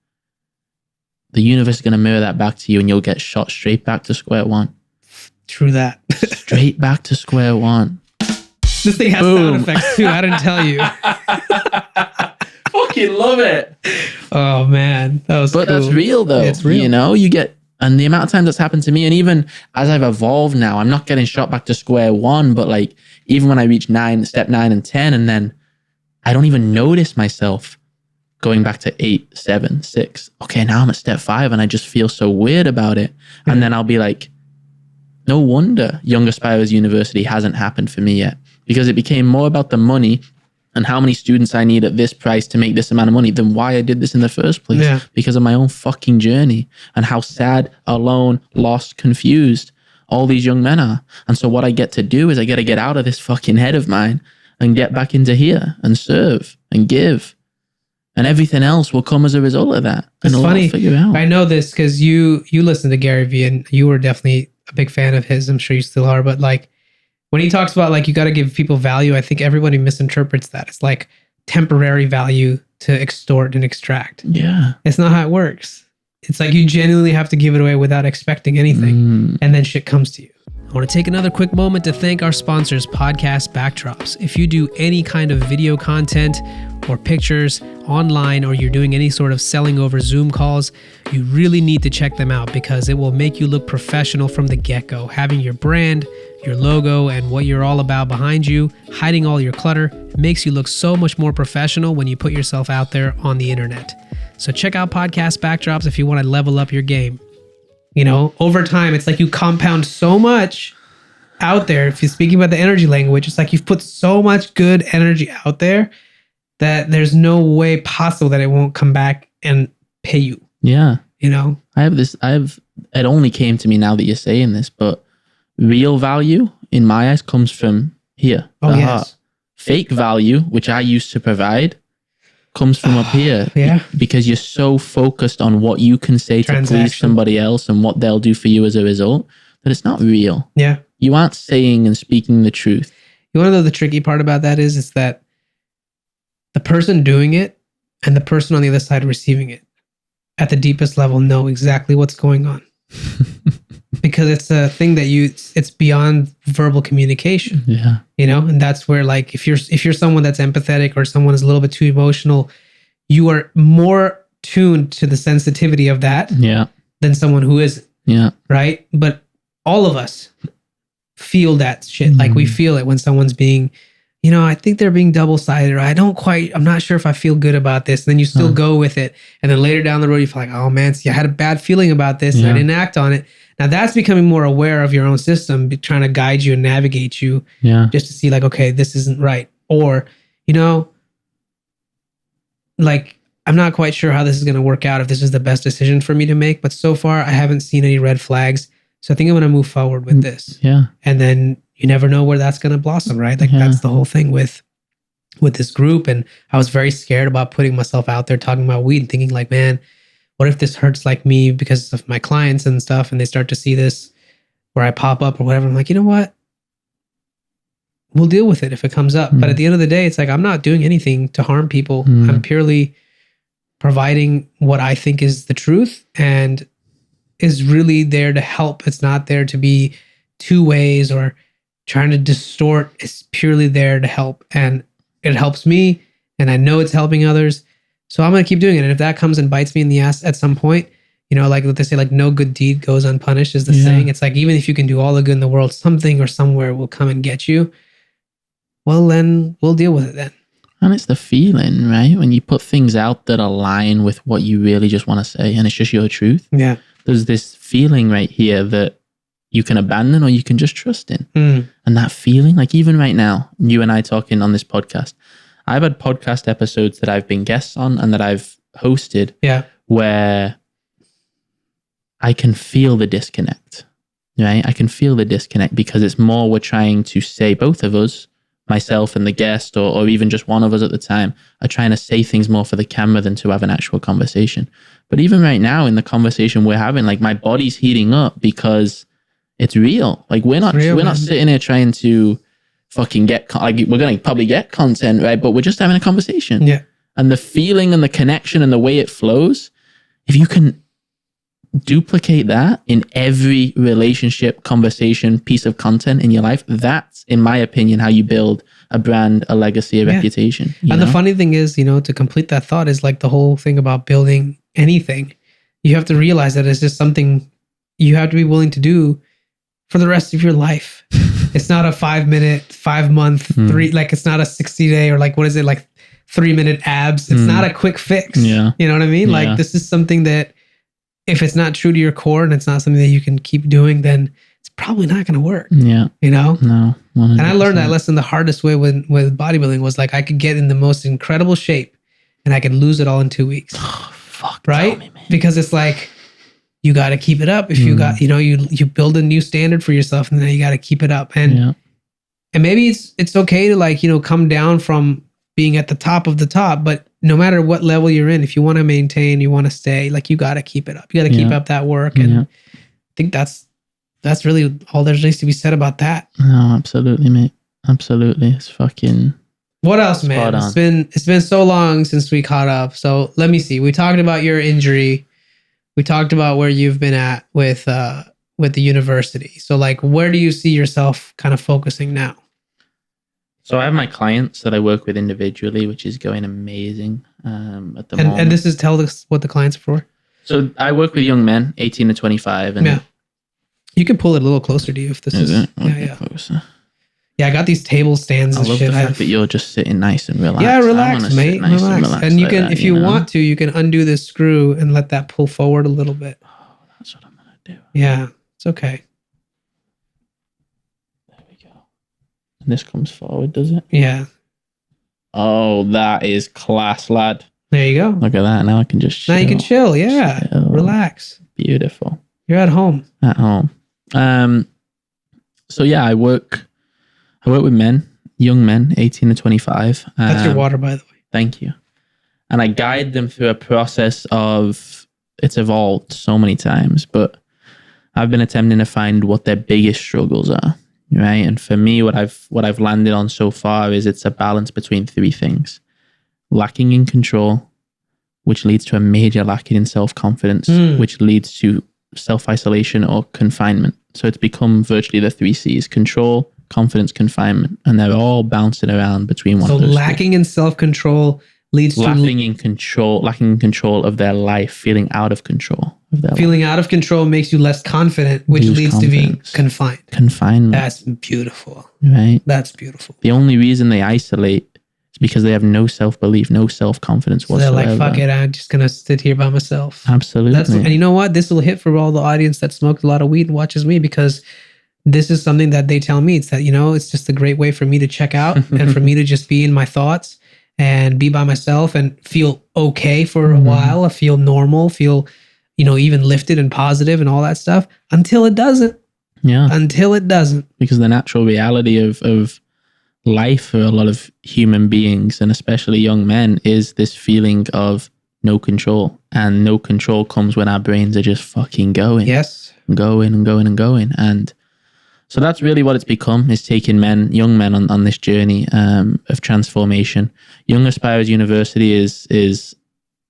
the universe is going to mirror that back to you and you'll get shot straight back to square one. True that. Straight back to square one. This thing has sound effects too. I didn't tell you. Fucking love it. Oh man, that was cool. That's real though. It's real. You know, you get, and the amount of times that's happened to me, and even as I've evolved now, I'm not getting shot back to square one, but like even when I reach step 9 and 10, and then I don't even notice myself going back to 8, 7, 6. Okay, now I'm at step 5 and I just feel so weird about it. Mm-hmm. And then I'll be like, no wonder Young Aspirers University hasn't happened for me yet, because it became more about the money and how many students I need at this price to make this amount of money than why I did this in the first place. Because of my own fucking journey and how sad, alone, lost, confused all these young men are. And so what I get to do is I get to get out of this fucking head of mine and get back into here and serve and give. And everything else will come as a result of that. It's funny. I know this because you listen to Gary Vee and you were definitely a big fan of his. I'm sure you still are. But like when he talks about like you got to give people value, I think everybody misinterprets that. It's like temporary value to extort and extract. Yeah. It's not how it works. It's like you genuinely have to give it away without expecting anything. And then shit comes to you. I want to take another quick moment to thank our sponsors, Podcast Backdrops. If you do any kind of video content or pictures online, or you're doing any sort of selling over Zoom calls, you really need to check them out because it will make you look professional from the get-go. Having your brand, your logo, and what you're all about behind you, hiding all your clutter, makes you look so much more professional when you put yourself out there on the internet. So check out Podcast Backdrops if you want to level up your game. You know, over time, it's like you compound so much out there. If you're speaking about the energy language, it's like you've put so much good energy out there that there's no way possible that it won't come back and pay you. Yeah. You know? It only came to me now that you're saying this, but real value in my eyes comes from here. Oh, yes. Heart. Fake value, which I used to provide, comes from up here. Yeah. Because you're so focused on what you can say to please somebody else and what they'll do for you as a result that it's not real. Yeah. You aren't saying and speaking the truth. You want to know the tricky part about that is that the person doing it and the person on the other side receiving it at the deepest level know exactly what's going on. Because it's a thing that it's beyond verbal communication. Yeah. You know, and that's where like if you're someone that's empathetic or someone is a little bit too emotional, you are more tuned to the sensitivity of that than someone who isn't. Yeah. Right? But all of us feel that shit. Like we feel it when someone's being, you know, I think they're being double-sided, or I'm not sure if I feel good about this. And then you still go with it. And then later down the road, you feel like, oh man, see, I had a bad feeling about this and I didn't act on it. Now that's becoming more aware of your own system, trying to guide you and navigate you just to see like, okay, this isn't right. Or, you know, like, I'm not quite sure how this is going to work out, if this is the best decision for me to make, but so far I haven't seen any red flags. So I think I'm going to move forward with this. Yeah. And then you never know where that's going to blossom, right? Like that's the whole thing with this group. And I was very scared about putting myself out there talking about weed and thinking like, man, what if this hurts like me because of my clients and stuff, and they start to see this where I pop up or whatever. I'm like, you know what? We'll deal with it if it comes up. But at the end of the day, it's like, I'm not doing anything to harm people. I'm purely providing what I think is the truth and is really there to help. It's not there to be two ways or trying to distort. It's purely there to help. And it helps me, and I know it's helping others. So I'm going to keep doing it. And if that comes and bites me in the ass at some point, you know, like what they say, like no good deed goes unpunished is the saying. It's like, even if you can do all the good in the world, something or somewhere will come and get you. Well, then we'll deal with it then. And it's the feeling, right? When you put things out that align with what you really just want to say, and it's just your truth. Yeah. There's this feeling right here that you can abandon or you can just trust in. And that feeling, like even right now, you and I talking on this podcast, I've had podcast episodes that I've been guests on and that I've hosted where I can feel the disconnect, right? I can feel the disconnect because it's more we're trying to say, both of us, myself and the guest, or even just one of us at the time, are trying to say things more for the camera than to have an actual conversation. But even right now in the conversation we're having, like, my body's heating up because it's real. Like, we're not sitting here trying to fucking get, like, we're going to probably get content, right? But we're just having a conversation. Yeah. And the feeling and the connection and the way it flows, if you can duplicate that in every relationship, conversation, piece of content in your life, that's, in my opinion, how you build a brand, a legacy, a reputation. And the funny thing is, to complete that thought is like the whole thing about building anything. You have to realize that it's just something you have to be willing to do for the rest of your life. It's not a 5 minute, 5 month, it's not a 60 day or like, what is it? Like 3 minute abs. It's not a quick fix. Yeah. You know what I mean? Yeah. Like, this is something that if it's not true to your core and it's not something that you can keep doing, then it's probably not going to work. Yeah. No. 100%. And I learned that lesson the hardest way with bodybuilding was like, I could get in the most incredible shape and I could lose it all in 2 weeks. Oh, fuck. Right? Me, man. Because it's like, you got to keep it up. If you got, you build a new standard for yourself and then you got to keep it up. And maybe it's okay to like, come down from being at the top of the top, but no matter what level you're in, if you want to maintain, you want to stay, like, you got to keep it up. You got to keep up that work. And I think that's really all there needs to be said about that. No, absolutely, mate. Absolutely. It's fucking... What else, man? It's been so long since we caught up. So let me see. We talked about your injury. We talked about where you've been at with the university. So like, where do you see yourself kind of focusing now? So I have my clients that I work with individually, which is going amazing at the moment. And this is, tell us what the clients are for. So I work with young men, 18 to 25. And you can pull it a little closer to you if this is. It? Closer. Yeah, I got these table stands and shit. I love the fact that you're just sitting nice and relaxed. Yeah, relax, mate. Relax. And you can, if you want to, you can undo this screw and let that pull forward a little bit. Oh, that's what I'm going to do. Yeah, it's okay. There we go. And this comes forward, does it? Yeah. Oh, that is class, lad. There you go. Look at that. Now I can just chill. Now you can chill. Yeah. Chill. Relax. Beautiful. You're at home. At home. So yeah, I work with men, young men, 18 to 25. That's your water, by the way. Thank you. And I guide them through a process of, it's evolved so many times, but I've been attempting to find what their biggest struggles are, right? And for me, what I've landed on so far is it's a balance between three things: lacking in control, which leads to a major lacking in self-confidence, which leads to self-isolation or confinement. So it's become virtually the 3 C's: control, confidence, confinement, and they're all bouncing around between one of those. So lacking in self-control leads to lacking in control of their life, feeling out of control of their life. Feeling out of control makes you less confident, which leads to being confined. Confinement. That's beautiful. Right? That's beautiful. The only reason they isolate is because they have no self-belief, no self-confidence whatsoever. So they're like, fuck it, I'm just gonna sit here by myself. Absolutely. And you know what? This will hit for all the audience that smokes a lot of weed and watches me, because this is something that they tell me. It's that, it's just a great way for me to check out and for me to just be in my thoughts and be by myself and feel okay for a while. I feel normal, feel, even lifted and positive and all that stuff until it doesn't. Yeah. Until it doesn't. Because the natural reality of life for a lot of human beings, and especially young men, is this feeling of no control. And no control comes when our brains are just fucking going. Yes. Going and going and going. And so that's really what it's become, is taking young men on this journey of transformation. Young Aspirers University is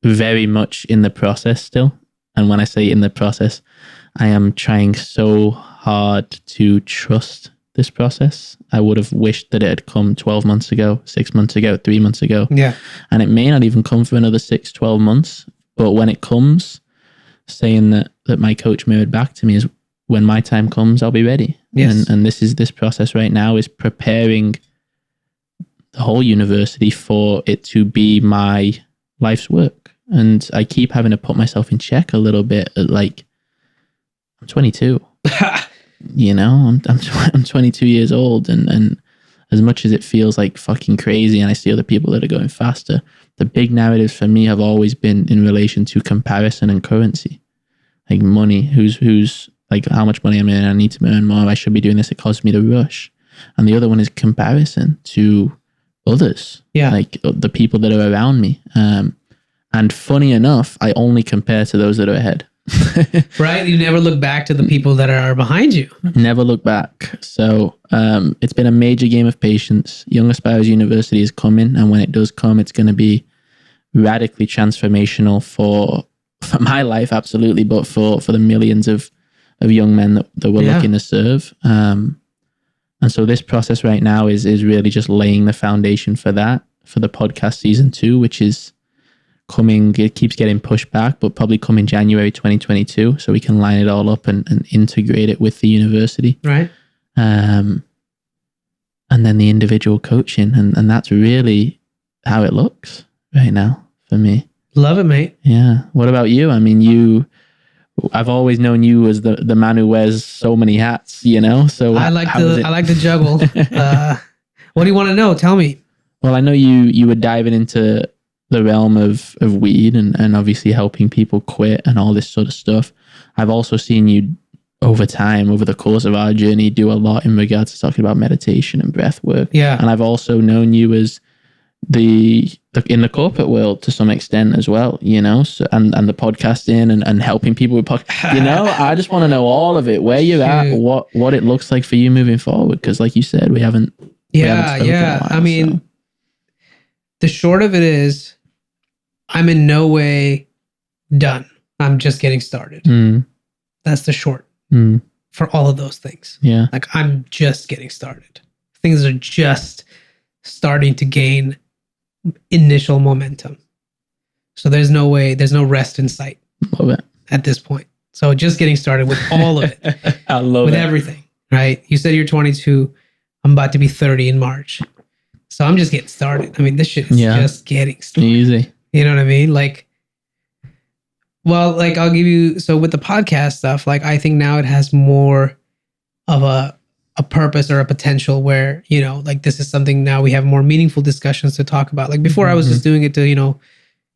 very much in the process still. And when I say in the process, I am trying so hard to trust this process. I would have wished that it had come 12 months ago, 6 months ago, 3 months ago. Yeah. And it may not even come for another 6, 12 months. But when it comes, saying that my coach mirrored back to me is, when my time comes, I'll be ready. Yes. And this process right now is preparing the whole university for it to be my life's work. And I keep having to put myself in check a little bit. Like, I'm 22. I'm 22 years old, and as much as it feels like fucking crazy, and I see other people that are going faster, the big narratives for me have always been in relation to comparison and currency. Like money, who's like, how much money I'm in, I need to earn more, I should be doing this, it causes me to rush. And the other one is comparison to others, like the people that are around me. And funny enough, I only compare to those that are ahead. Right? You never look back to the people that are behind you. Never look back. So it's been a major game of patience. Young Aspirers University is coming, and when it does come, it's going to be radically transformational for my life, absolutely, but for the millions of young men that we're looking to serve. And so this process right now is really just laying the foundation for that, for the podcast season 2, which is coming. It keeps getting pushed back, but probably coming January 2022, so we can line it all up and integrate it with the university. Right. And then the individual coaching, and that's really how it looks right now for me. Love it, mate. Yeah. What about you? I mean, I've always known you as the man who wears so many hats, So I like to juggle. What do you want to know? Tell me. Well, I know you were diving into the realm of weed and obviously helping people quit and all this sort of stuff. I've also seen you over time, over the course of our journey, do a lot in regards to talking about meditation and breath work. Yeah. And I've also known you as in the corporate world to some extent as well, so, and the podcasting and helping people with podcasts. I just want to know all of it, where you're at, what it looks like for you moving forward. Because like you said, we haven't spoken in a while, I mean, the short of it is I'm in no way done. I'm just getting started. That's the short for all of those things. Yeah. Like I'm just getting started. Things are just starting to gain initial momentum. So there's no rest in sight. Love it. At this point. So just getting started with all of it. I love with it. everything, right? You said you're 22. I'm about to be 30 in March. So I'm just getting started. I mean, this shit is just getting started. Easy. You know what I mean? I'll give you, so with the podcast stuff, I think now it has more of a purpose or a potential where, this is something now we have more meaningful discussions to talk about. Like before I was just doing it to,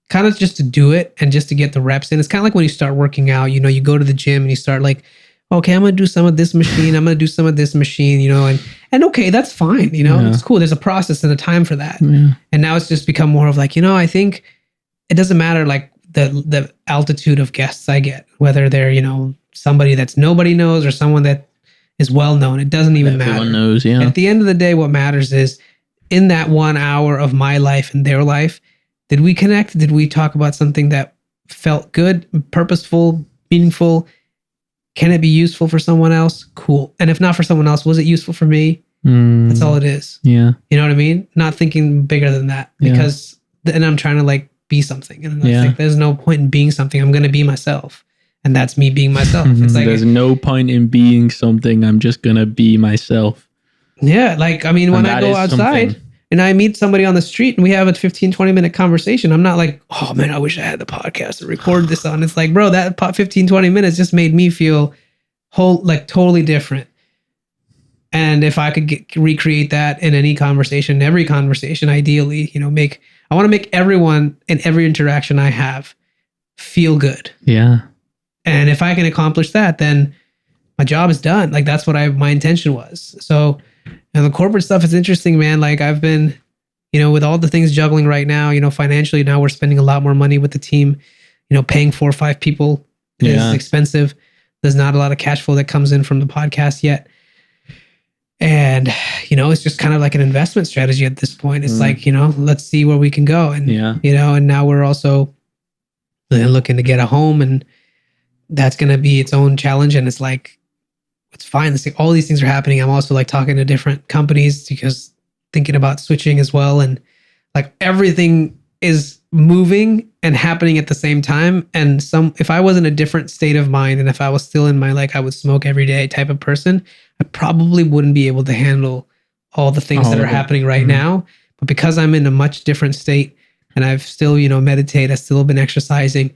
kind of just to do it and just to get the reps in. It's kind of like when you start working out, you go to the gym and you start okay, I'm going to do some of this machine. I'm going to do some of this machine, and okay, that's fine. It's cool. There's a process and a time for that. Yeah. And now it's just become more of I think it doesn't matter the altitude of guests I get, whether they're, somebody that's nobody knows or someone that is well known. It doesn't even matter. Everyone knows, yeah. At the end of the day, what matters is in that 1 hour of my life and their life, did we connect? Did we talk about something that felt good, purposeful, meaningful? Can it be useful for someone else? Cool. And if not for someone else, was it useful for me? That's all it is. Yeah. You know what I mean? Not thinking bigger than that, because then I'm trying to be something. And there's no point in being something. I'm going to be myself. And that's me being myself. It's there's no point in being something. I'm just going to be myself. Yeah. When I go outside and I meet somebody on the street and we have a 15, 20 minute conversation, I'm not oh man, I wish I had the podcast to record this on. It's bro, that 15, 20 minutes just made me feel totally different. And if I could recreate that in any conversation, every conversation, ideally, I want to make everyone in every interaction I have feel good. Yeah. And if I can accomplish that, then my job is done. That's what my intention was. So, and the corporate stuff is interesting, man. I've been, with all the things juggling right now, financially, now we're spending a lot more money with the team, paying 4 or 5 people is expensive. There's not a lot of cash flow that comes in from the podcast yet. And, it's just kind of like an investment strategy at this point. It's let's see where we can go. And, and now we're also looking to get a home, and that's going to be its own challenge. And it's it's fine. All these things are happening. I'm also talking to different companies because thinking about switching as well. And everything is moving and happening at the same time. And if I was in a different state of mind and if I was still in my, I would smoke every day type of person, I probably wouldn't be able to handle all the things that are happening right now. But because I'm in a much different state and I've still, meditate, I've still been exercising,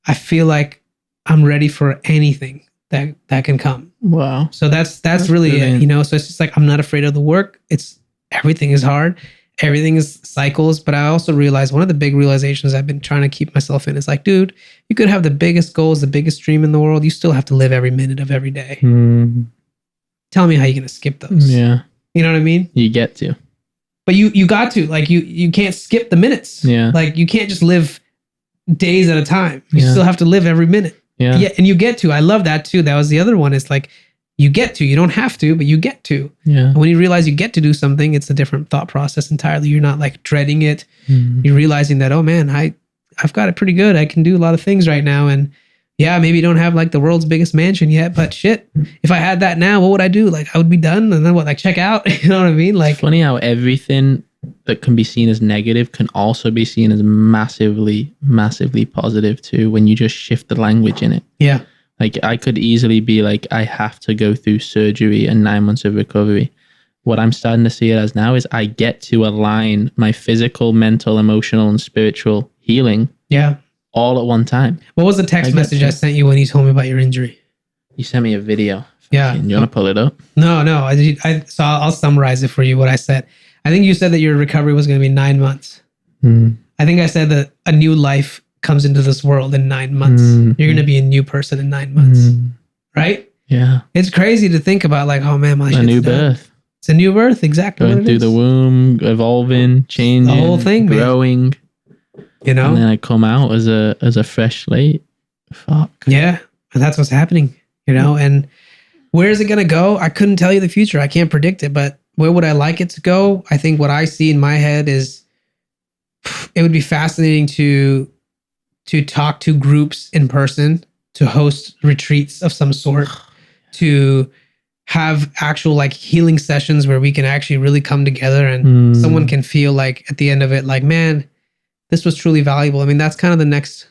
I feel like I'm ready for anything that can come. Wow. So that's really brilliant. it, So it's just I'm not afraid of the work. Everything is hard. Everything is cycles. But I also realized one of the big realizations I've been trying to keep myself in is dude, you could have the biggest goals, the biggest dream in the world. You still have to live every minute of every day. Tell me how you're going to skip those. Yeah. You know what I mean? You get to. But you got to, like, you can't skip the minutes. Yeah. Like, you can't just live days at a time. You Yeah. still have to live every minute. Yeah. Yeah. And you get to. I love that too. That was the other one. It's like, you get to. You don't have to, but you get to. Yeah. And when you realize you get to do something, it's a different thought process entirely. You're not like dreading it. You're realizing that, oh man, I've got it pretty good. I can do a lot of things right now. And yeah, maybe you don't have like the world's biggest mansion yet, but shit, if I had that now, what would I do? Like, I would be done. And then what, like, check out? You know what I mean? Like, it's funny how everything that can be seen as negative can also be seen as massively, massively positive too, when you just shift the language in it. Yeah. Like, I could easily be like, I have to go through surgery and 9 months of recovery. What I'm starting to see it as now is I get to align my physical, mental, emotional, and spiritual healing. Yeah. All at one time. What was the text message I sent you when you told me about your injury? You sent me a video. Yeah. You want to pull it up? No. So I'll summarize it for you. What I said. I think you said that your recovery was going to be 9 months. I think I said that a new life comes into this world in 9 months. You're going to be a new person in 9 months. Right? Yeah. It's crazy to think about, like, oh man, my a new birth. It's a new birth. Exactly. Going through the womb, evolving, changing, the whole thing, growing. Man. You know? And then I come out as a fresh slate. Fuck. Yeah. And that's what's happening, you know? And where is it going to go? I couldn't tell you the future. I can't predict it, but where would I like it to go? I think what I see in my head is it would be fascinating to talk to groups in person, to host retreats of some sort, to have actual like healing sessions where we can actually really come together and someone can feel like at the end of it, like, man, this was truly valuable. I mean, that's kind of the next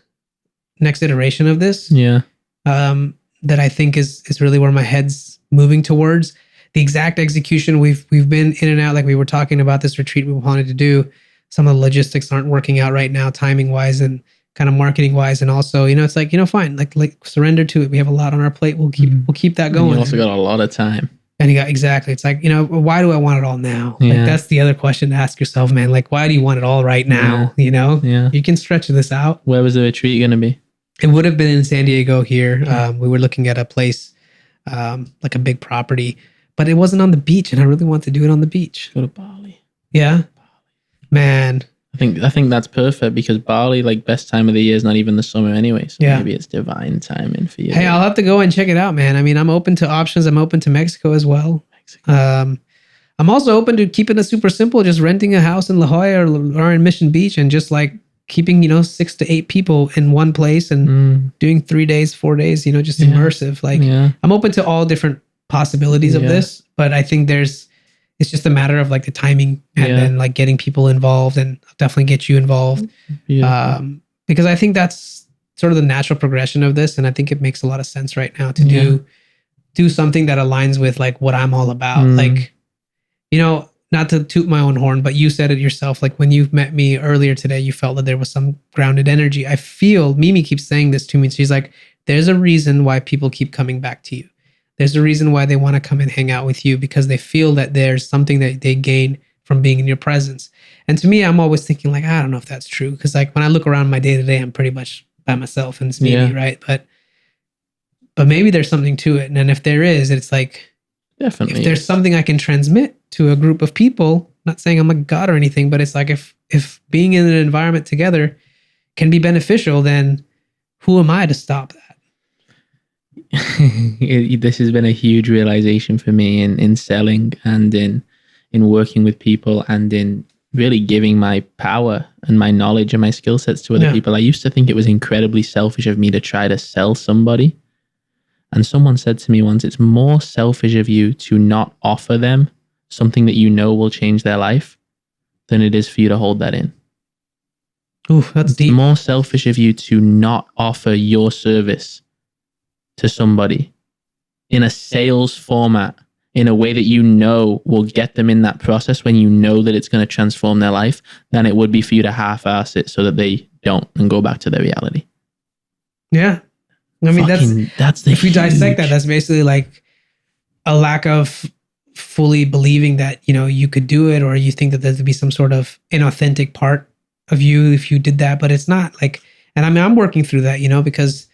iteration of this. Yeah. That I think is really where my head's moving towards. The exact execution, we've been in and out, like we were talking about this retreat we wanted to do. Some of the logistics aren't working out right now, timing wise and kind of marketing wise. And also, you know, it's like, you know, fine, like surrender to it. We have a lot on our plate. We'll keep that going. And you also got a lot of time. And you got, exactly. It's like, you know, why do I want it all now? Yeah. Like, that's the other question to ask yourself, man. Like, why do you want it all right now? Yeah. You know, Yeah. You can stretch this out. Where was the retreat going to be? It would have been in San Diego here. We were looking at a place, like a big property, but it wasn't on the beach. And I really want to do it on the beach. Go to Bali. Yeah, man. I think that's perfect because Bali, like, best time of the year is not even the summer anyway. So yeah. Maybe it's divine timing for you. Hey, I'll have to go and check it out, man. I mean, I'm open to options. I'm open to Mexico as well. I'm also open to keeping it super simple, just renting a house in La Jolla or in Mission Beach and just like keeping, 6 to 8 people in one place and doing 3 days, 4 days, just immersive. Like I'm open to all different possibilities of this, but I think it's just a matter of like the timing and then like getting people involved, and I'll definitely get you involved. Because I think that's sort of the natural progression of this. And I think it makes a lot of sense right now to do something that aligns with like what I'm all about. Like, not to toot my own horn, but you said it yourself. Like when you met me earlier today, you felt that there was some grounded energy. I feel Mimi keeps saying this to me. She's like, there's a reason why people keep coming back to you. There's a reason why they want to come and hang out with you, because they feel that there's something that they gain from being in your presence. And to me, I'm always thinking like, I don't know if that's true. Cause like when I look around my day to day, I'm pretty much by myself and it's Mimi, right? But maybe there's something to it. And if there is, it's like, definitely, if there's something I can transmit to a group of people, not saying I'm a god or anything, but it's like if being in an environment together can be beneficial, then who am I to stop that? This has been a huge realization for me in selling and in working with people and in really giving my power and my knowledge and my skill sets to other people. I used to think it was incredibly selfish of me to try to sell somebody. And someone said to me once, it's more selfish of you to not offer them something that will change their life than it is for you to hold that in. Ooh, that's deep. It's more selfish of you to not offer your service to somebody in a sales format in a way that will get them in that process when that it's going to transform their life, than it would be for you to half-ass it so that they don't and go back to their reality. Yeah. I mean, that's if you dissect that's basically like a lack of fully believing that, you could do it, or you think that there'd be some sort of inauthentic part of you if you did that, but it's not like, and I mean, I'm working through that, because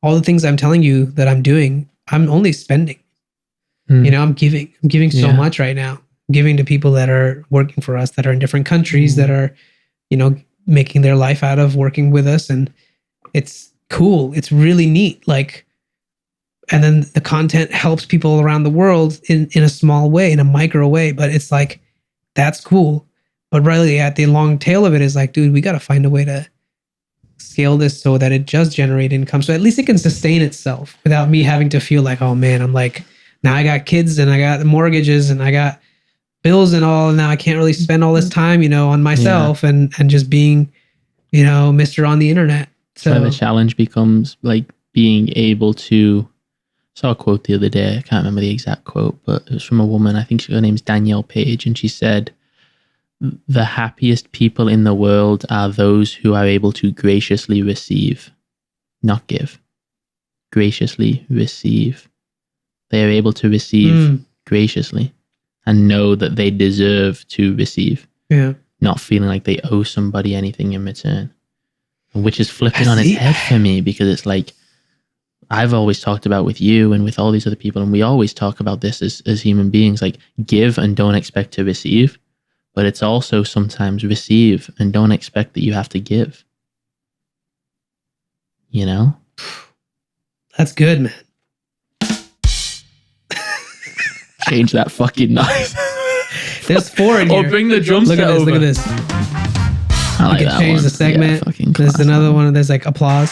all the things I'm telling you that I'm doing, I'm only spending, I'm giving so much right now. giving to people that are working for us, that are in different countries, that are, making their life out of working with us. And it's cool. It's really neat. Like, and then the content helps people around the world in a small way, in a micro way. But it's like, that's cool. But really at the long tail of it is like, dude, we got to find a way to scale this so that it does generate income. So at least it can sustain itself without me having to feel like, oh man, I'm like, now I got kids and I got mortgages and I got bills and all, and now I can't really spend all this time, on myself and just being, Mr. on the internet. So the challenge becomes like being able to, saw a quote the other day, I can't remember the exact quote, but it was from a woman, I think her name's Danielle Page, and she said, the happiest people in the world are those who are able to graciously receive, not give. Graciously receive. They are able to receive graciously and know that they deserve to receive. Yeah. Not feeling like they owe somebody anything in return. Which is flipping on its head for me, because it's like, I've always talked about with you and with all these other people, and we always talk about this as human beings, like give and don't expect to receive. But it's also sometimes receive and don't expect that you have to give. That's good, man. Change that fucking noise. There's 4 in here. Or bring the drumstick over. Look at this. I like you can change the segment. There's another one. There's like applause.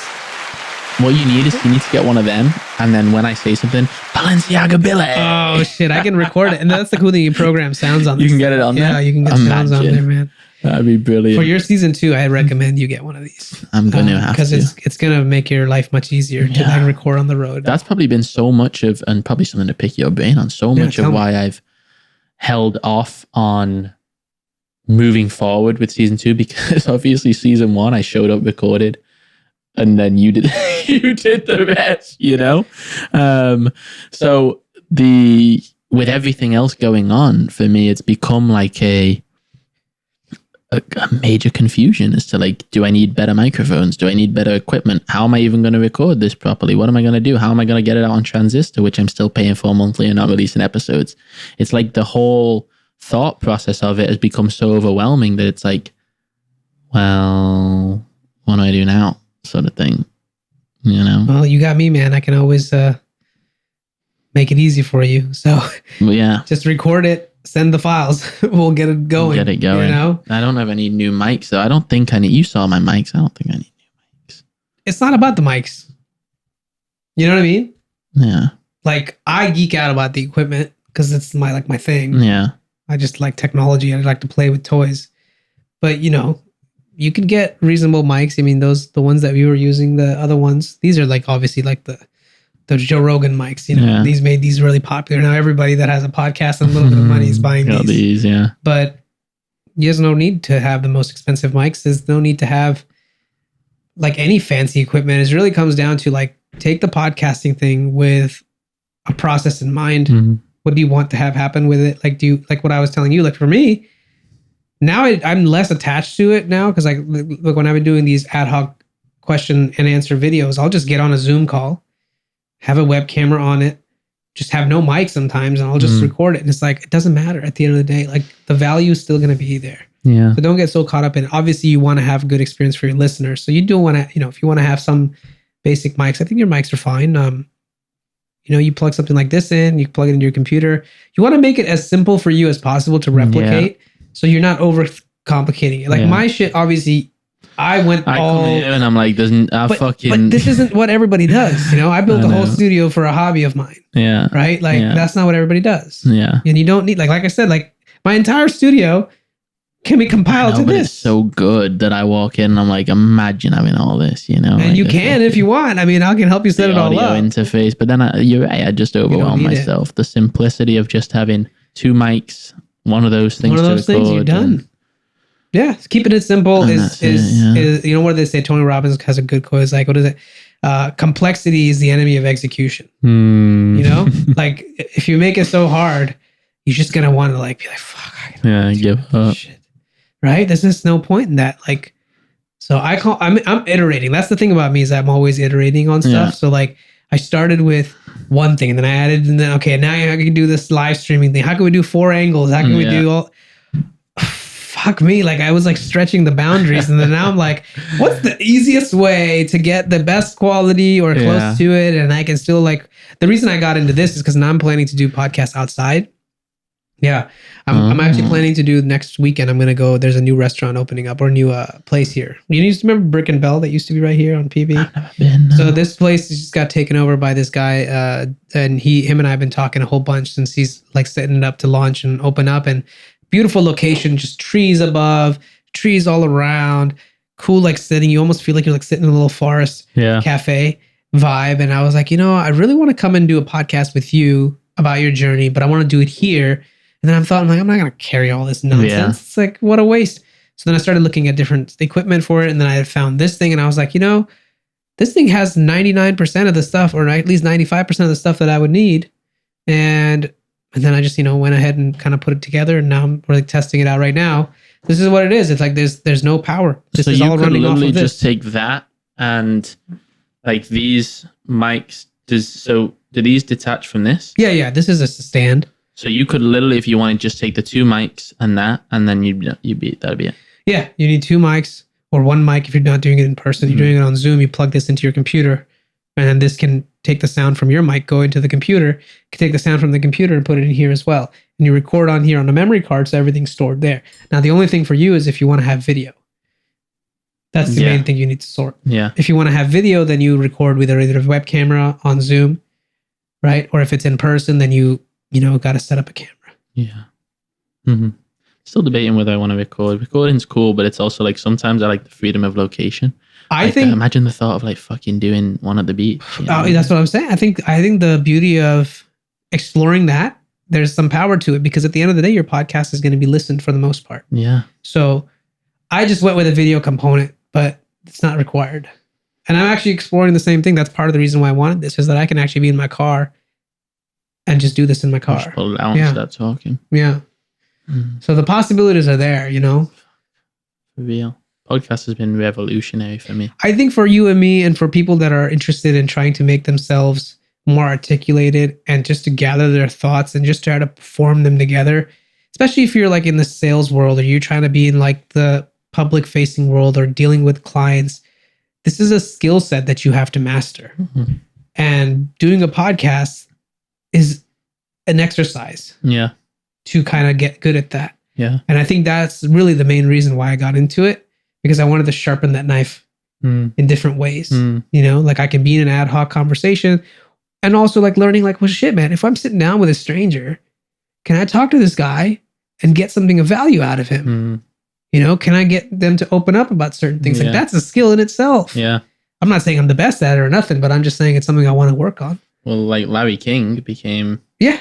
What you need is you need to get one of them, and then when I say something, Balenciaga Billy. Oh shit! I can record it, and that's the cool thing. You program sounds on. You can get it on there. Yeah, you can get sounds on there, man. That'd be brilliant. For your season 2, I recommend you get one of these. I'm gonna have to, because it's gonna make your life much easier to like record on the road. That's probably been so much of, and probably something to pick your brain on. So much of why I've held off on moving forward with season 2, because obviously season 1 I showed up, recorded, and then you did the rest, so with everything else going on for me, it's become like a major confusion as to like, do I need better microphones? Do I need better equipment? How am I even going to record this properly? What am I going to do? How am I going to get it out on Transistor, which I'm still paying for monthly and not releasing episodes? It's like the whole thought process of it has become so overwhelming that it's like, well, what do I do now? Sort of thing, Well, you got me, man. I can always make it easy for you. So just record it, send the files. We'll get it going. I don't have any new mics, though. I don't think I need. You saw my mics. I don't think I need new mics. It's not about the mics. You know what I mean? Yeah. Like I geek out about the equipment because it's my thing. Yeah. I just like technology. I like to play with toys, but you could get reasonable mics. I mean, the ones that we were using, the other ones, these are like obviously like the Joe Rogan mics. These made these really popular. Now everybody that has a podcast and a little bit of money is buying these. Yeah. But there's no need to have the most expensive mics. There's no need to have like any fancy equipment. It really comes down to like take the podcasting thing with a process in mind. Mm-hmm. What do you want to have happen with it? Like, do you like what I was telling you? Like for me, now I'm less attached to it now because like look, when I've been doing these ad hoc question and answer videos, I'll just get on a Zoom call, have a web camera on it, just have no mic sometimes, and I'll just record it. And it's like, it doesn't matter at the end of the day. Like the value is still going to be there. Yeah. So don't get so caught up in it. Obviously, you want to have a good experience for your listeners. So you do want to, if you want to have some basic mics, I think your mics are fine. You plug something like this in, you plug it into your computer. You want to make it as simple for you as possible to replicate. Yeah. So you're not over complicating it. Like my shit, obviously, I come in and I'm like, but this isn't what everybody does. I built a whole studio for a hobby of mine. Yeah. Right? Like that's not what everybody does. Yeah. And you don't need, like I said, like my entire studio can be compiled to this. It's so good that I walk in and I'm like, imagine having all this, And like, you can if you want. I mean, I can help you set it all up. Interface, but then you're right. I just overwhelm myself. The simplicity of just having 2 mics, one of those things. One of those things, you're done. Yeah, keeping it simple is what do they say? Tony Robbins has a good quote. It's like, what is it? Complexity is the enemy of execution. Like if you make it so hard, you're just gonna want to be like, fuck. Give up. Shit. Right? There's just no point in that. Like, so I'm iterating. That's the thing about me is I'm always iterating on stuff. So like I started with one thing, and then I added, and then okay, now I can do this live streaming thing. How can we do 4 angles? How can we do all? Fuck me, like I was like stretching the boundaries, and then now I'm like, what's the easiest way to get the best quality or close to it, and I can still like. The reason I got into this is because now I'm planning to do podcasts outside. Yeah, I'm actually planning to do next weekend. I'm gonna go. There's a new restaurant opening up or a new place here. You used to remember Brick and Bell that used to be right here on PB. I've never been. No. So this place just got taken over by this guy, and him and I have been talking a whole bunch since he's like setting it up to launch and open up. And beautiful location, just trees above, trees all around, cool like sitting. You almost feel like you're like sitting in a little forest cafe vibe. And I was like, I really want to come and do a podcast with you about your journey, but I want to do it here. And then I'm like, I'm not going to carry all this nonsense. Yeah. It's like, what a waste. So then I started looking at different equipment for it. And then I found this thing and I was like, this thing has 99% of the stuff, or at least 95% of the stuff that I would need. And then I just, went ahead and kind of put it together. And now I'm really testing it out right now. This is what it is. It's like, there's no power. This is all running off of this. So you could literally just take that and like these mics. Do these detach from this? Yeah. This is a stand. So you could literally, if you wanted, just take the 2 mics and that, and then that'd be it. Yeah, you need 2 mics or 1 mic if you're not doing it in person. You're doing it on Zoom. You plug this into your computer, and then this can take the sound from your mic, go into the computer, can take the sound from the computer and put it in here as well. And you record on here on a memory card, so everything's stored there. Now, the only thing for you is if you want to have video. That's the main thing you need to sort. Yeah. If you want to have video, then you record with either a web camera on Zoom, right? Or if it's in person, then you got to set up a camera. Yeah. Mm-hmm. Still debating whether I want to record. Recording's cool, but it's also like sometimes I like the freedom of location. I think imagine the thought of like fucking doing one at the beach. That's what I'm saying. I think the beauty of exploring that, there's some power to it, because at the end of the day, your podcast is going to be listened for the most part. Yeah. So I just went with a video component, but it's not required. And I'm actually exploring the same thing. That's part of the reason why I wanted this, is that I can actually be in my car and just do this in my car. Just pull it out and start talking. Yeah. So the possibilities are there, For real. Podcast has been revolutionary for me. I think for you and me, and for people that are interested in trying to make themselves more articulated and just to gather their thoughts and just try to form them together, especially if you're like in the sales world or you're trying to be in like the public facing world or dealing with clients, this is a skill set that you have to master. Mm-hmm. And doing a podcast is an exercise. Yeah. To kind of get good at that. Yeah. And I think that's really the main reason why I got into it, because I wanted to sharpen that knife in different ways. Like I can be in an ad hoc conversation, and also like learning like, well, shit, man, if I'm sitting down with a stranger, can I talk to this guy and get something of value out of him? Can I get them to open up about certain things? Like that's a skill in itself. Yeah. I'm not saying I'm the best at it or nothing, but I'm just saying it's something I want to work on. Well, like Larry King became... Yeah.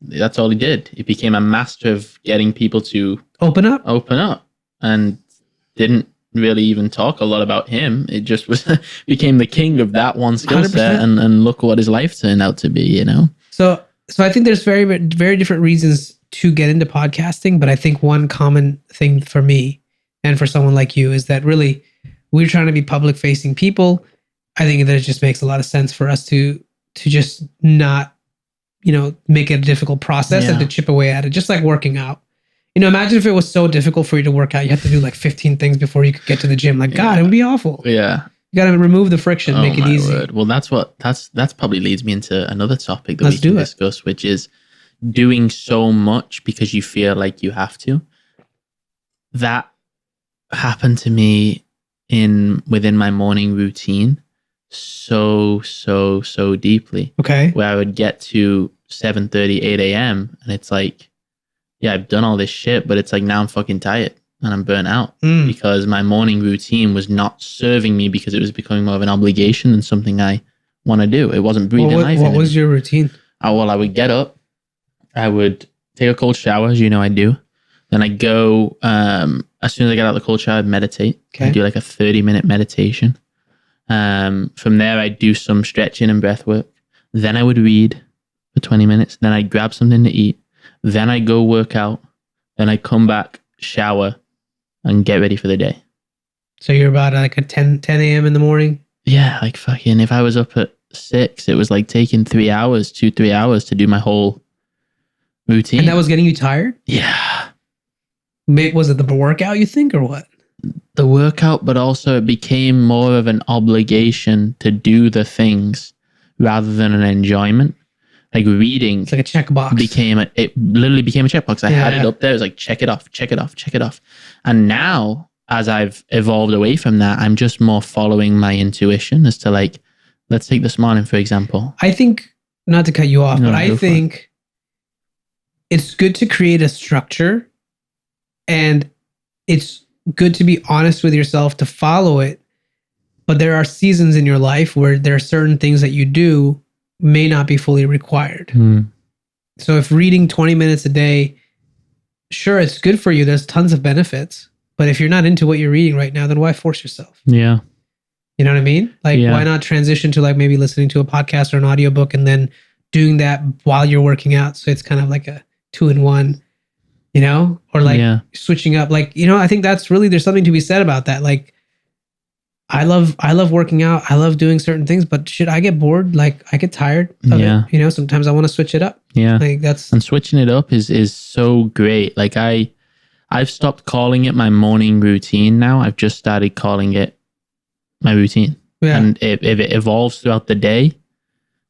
That's all he did. He became a master of getting people to open up and didn't really even talk a lot about him. It just was became the king of that one skill set, and look what his life turned out to be, So I think there's very, very different reasons to get into podcasting, but I think one common thing for me and for someone like you is that really we're trying to be public facing people. I think that it just makes a lot of sense for us to just not make it a difficult process and to chip away at it, just like working out. Imagine if it was so difficult for you to work out. You have to do like 15 things before you could get to the gym. Like, God, it would be awful. Yeah. You got to remove the friction, make it easy. Word. Well, that's probably leads me into another topic that we can discuss, which is doing so much because you feel like you have to. That happened to me within my morning routine so deeply. Okay. Where I would get to 7:30, 8 a.m. and it's like, yeah, I've done all this shit, but it's like now I'm fucking tired and I'm burnt out because my morning routine was not serving me, because it was becoming more of an obligation than something I want to do. It wasn't breathing life. What was your routine? I would get up, I would take a cold shower, as you know I do. Then I go, as soon as I get out of the cold shower, I'd meditate. Okay. I do like a 30-minute meditation. From there, I'd do some stretching and breath work. Then I would read for 20 minutes. Then I'd grab something to eat. Then I'd go work out. Then I'd come back, shower, and get ready for the day. So you're about like a 10 a.m. in the morning? Yeah, like fucking, if I was up at 6, it was like taking 3 hours to do my whole routine. And that was getting you tired? Yeah. Was it the workout, you think, or what? The workout, but also it became more of an obligation to do the things rather than an enjoyment. Like reading, it's like a checkbox. It literally became a checkbox. I had it up there. It was like, check it off. And now, as I've evolved away from that, I'm just more following my intuition as to like, let's take this morning, for example. I think, not to cut you off, but I think it's good to create a structure, and it's good to be honest with yourself to follow it. But there are seasons in your life where there are certain things that you do may not be fully required. So if reading 20 minutes a day, sure, it's good for you. There's tons of benefits. But if you're not into what you're reading right now, then why force yourself? Yeah. You know what I mean? Like, why not transition to like maybe listening to a podcast or an audiobook and then doing that while you're working out? So it's kind of like a 2-in-1, you know, or like switching up. Like, you know, I think that's really, there's something to be said about that. Like, I love working out. I love doing certain things, but shit, I get bored. Like, I get tired of it. You know, sometimes I want to switch it up. Yeah. Like and switching it up is so great. Like I've stopped calling it my morning routine now. I've just started calling it my routine. Yeah. And if it evolves throughout the day,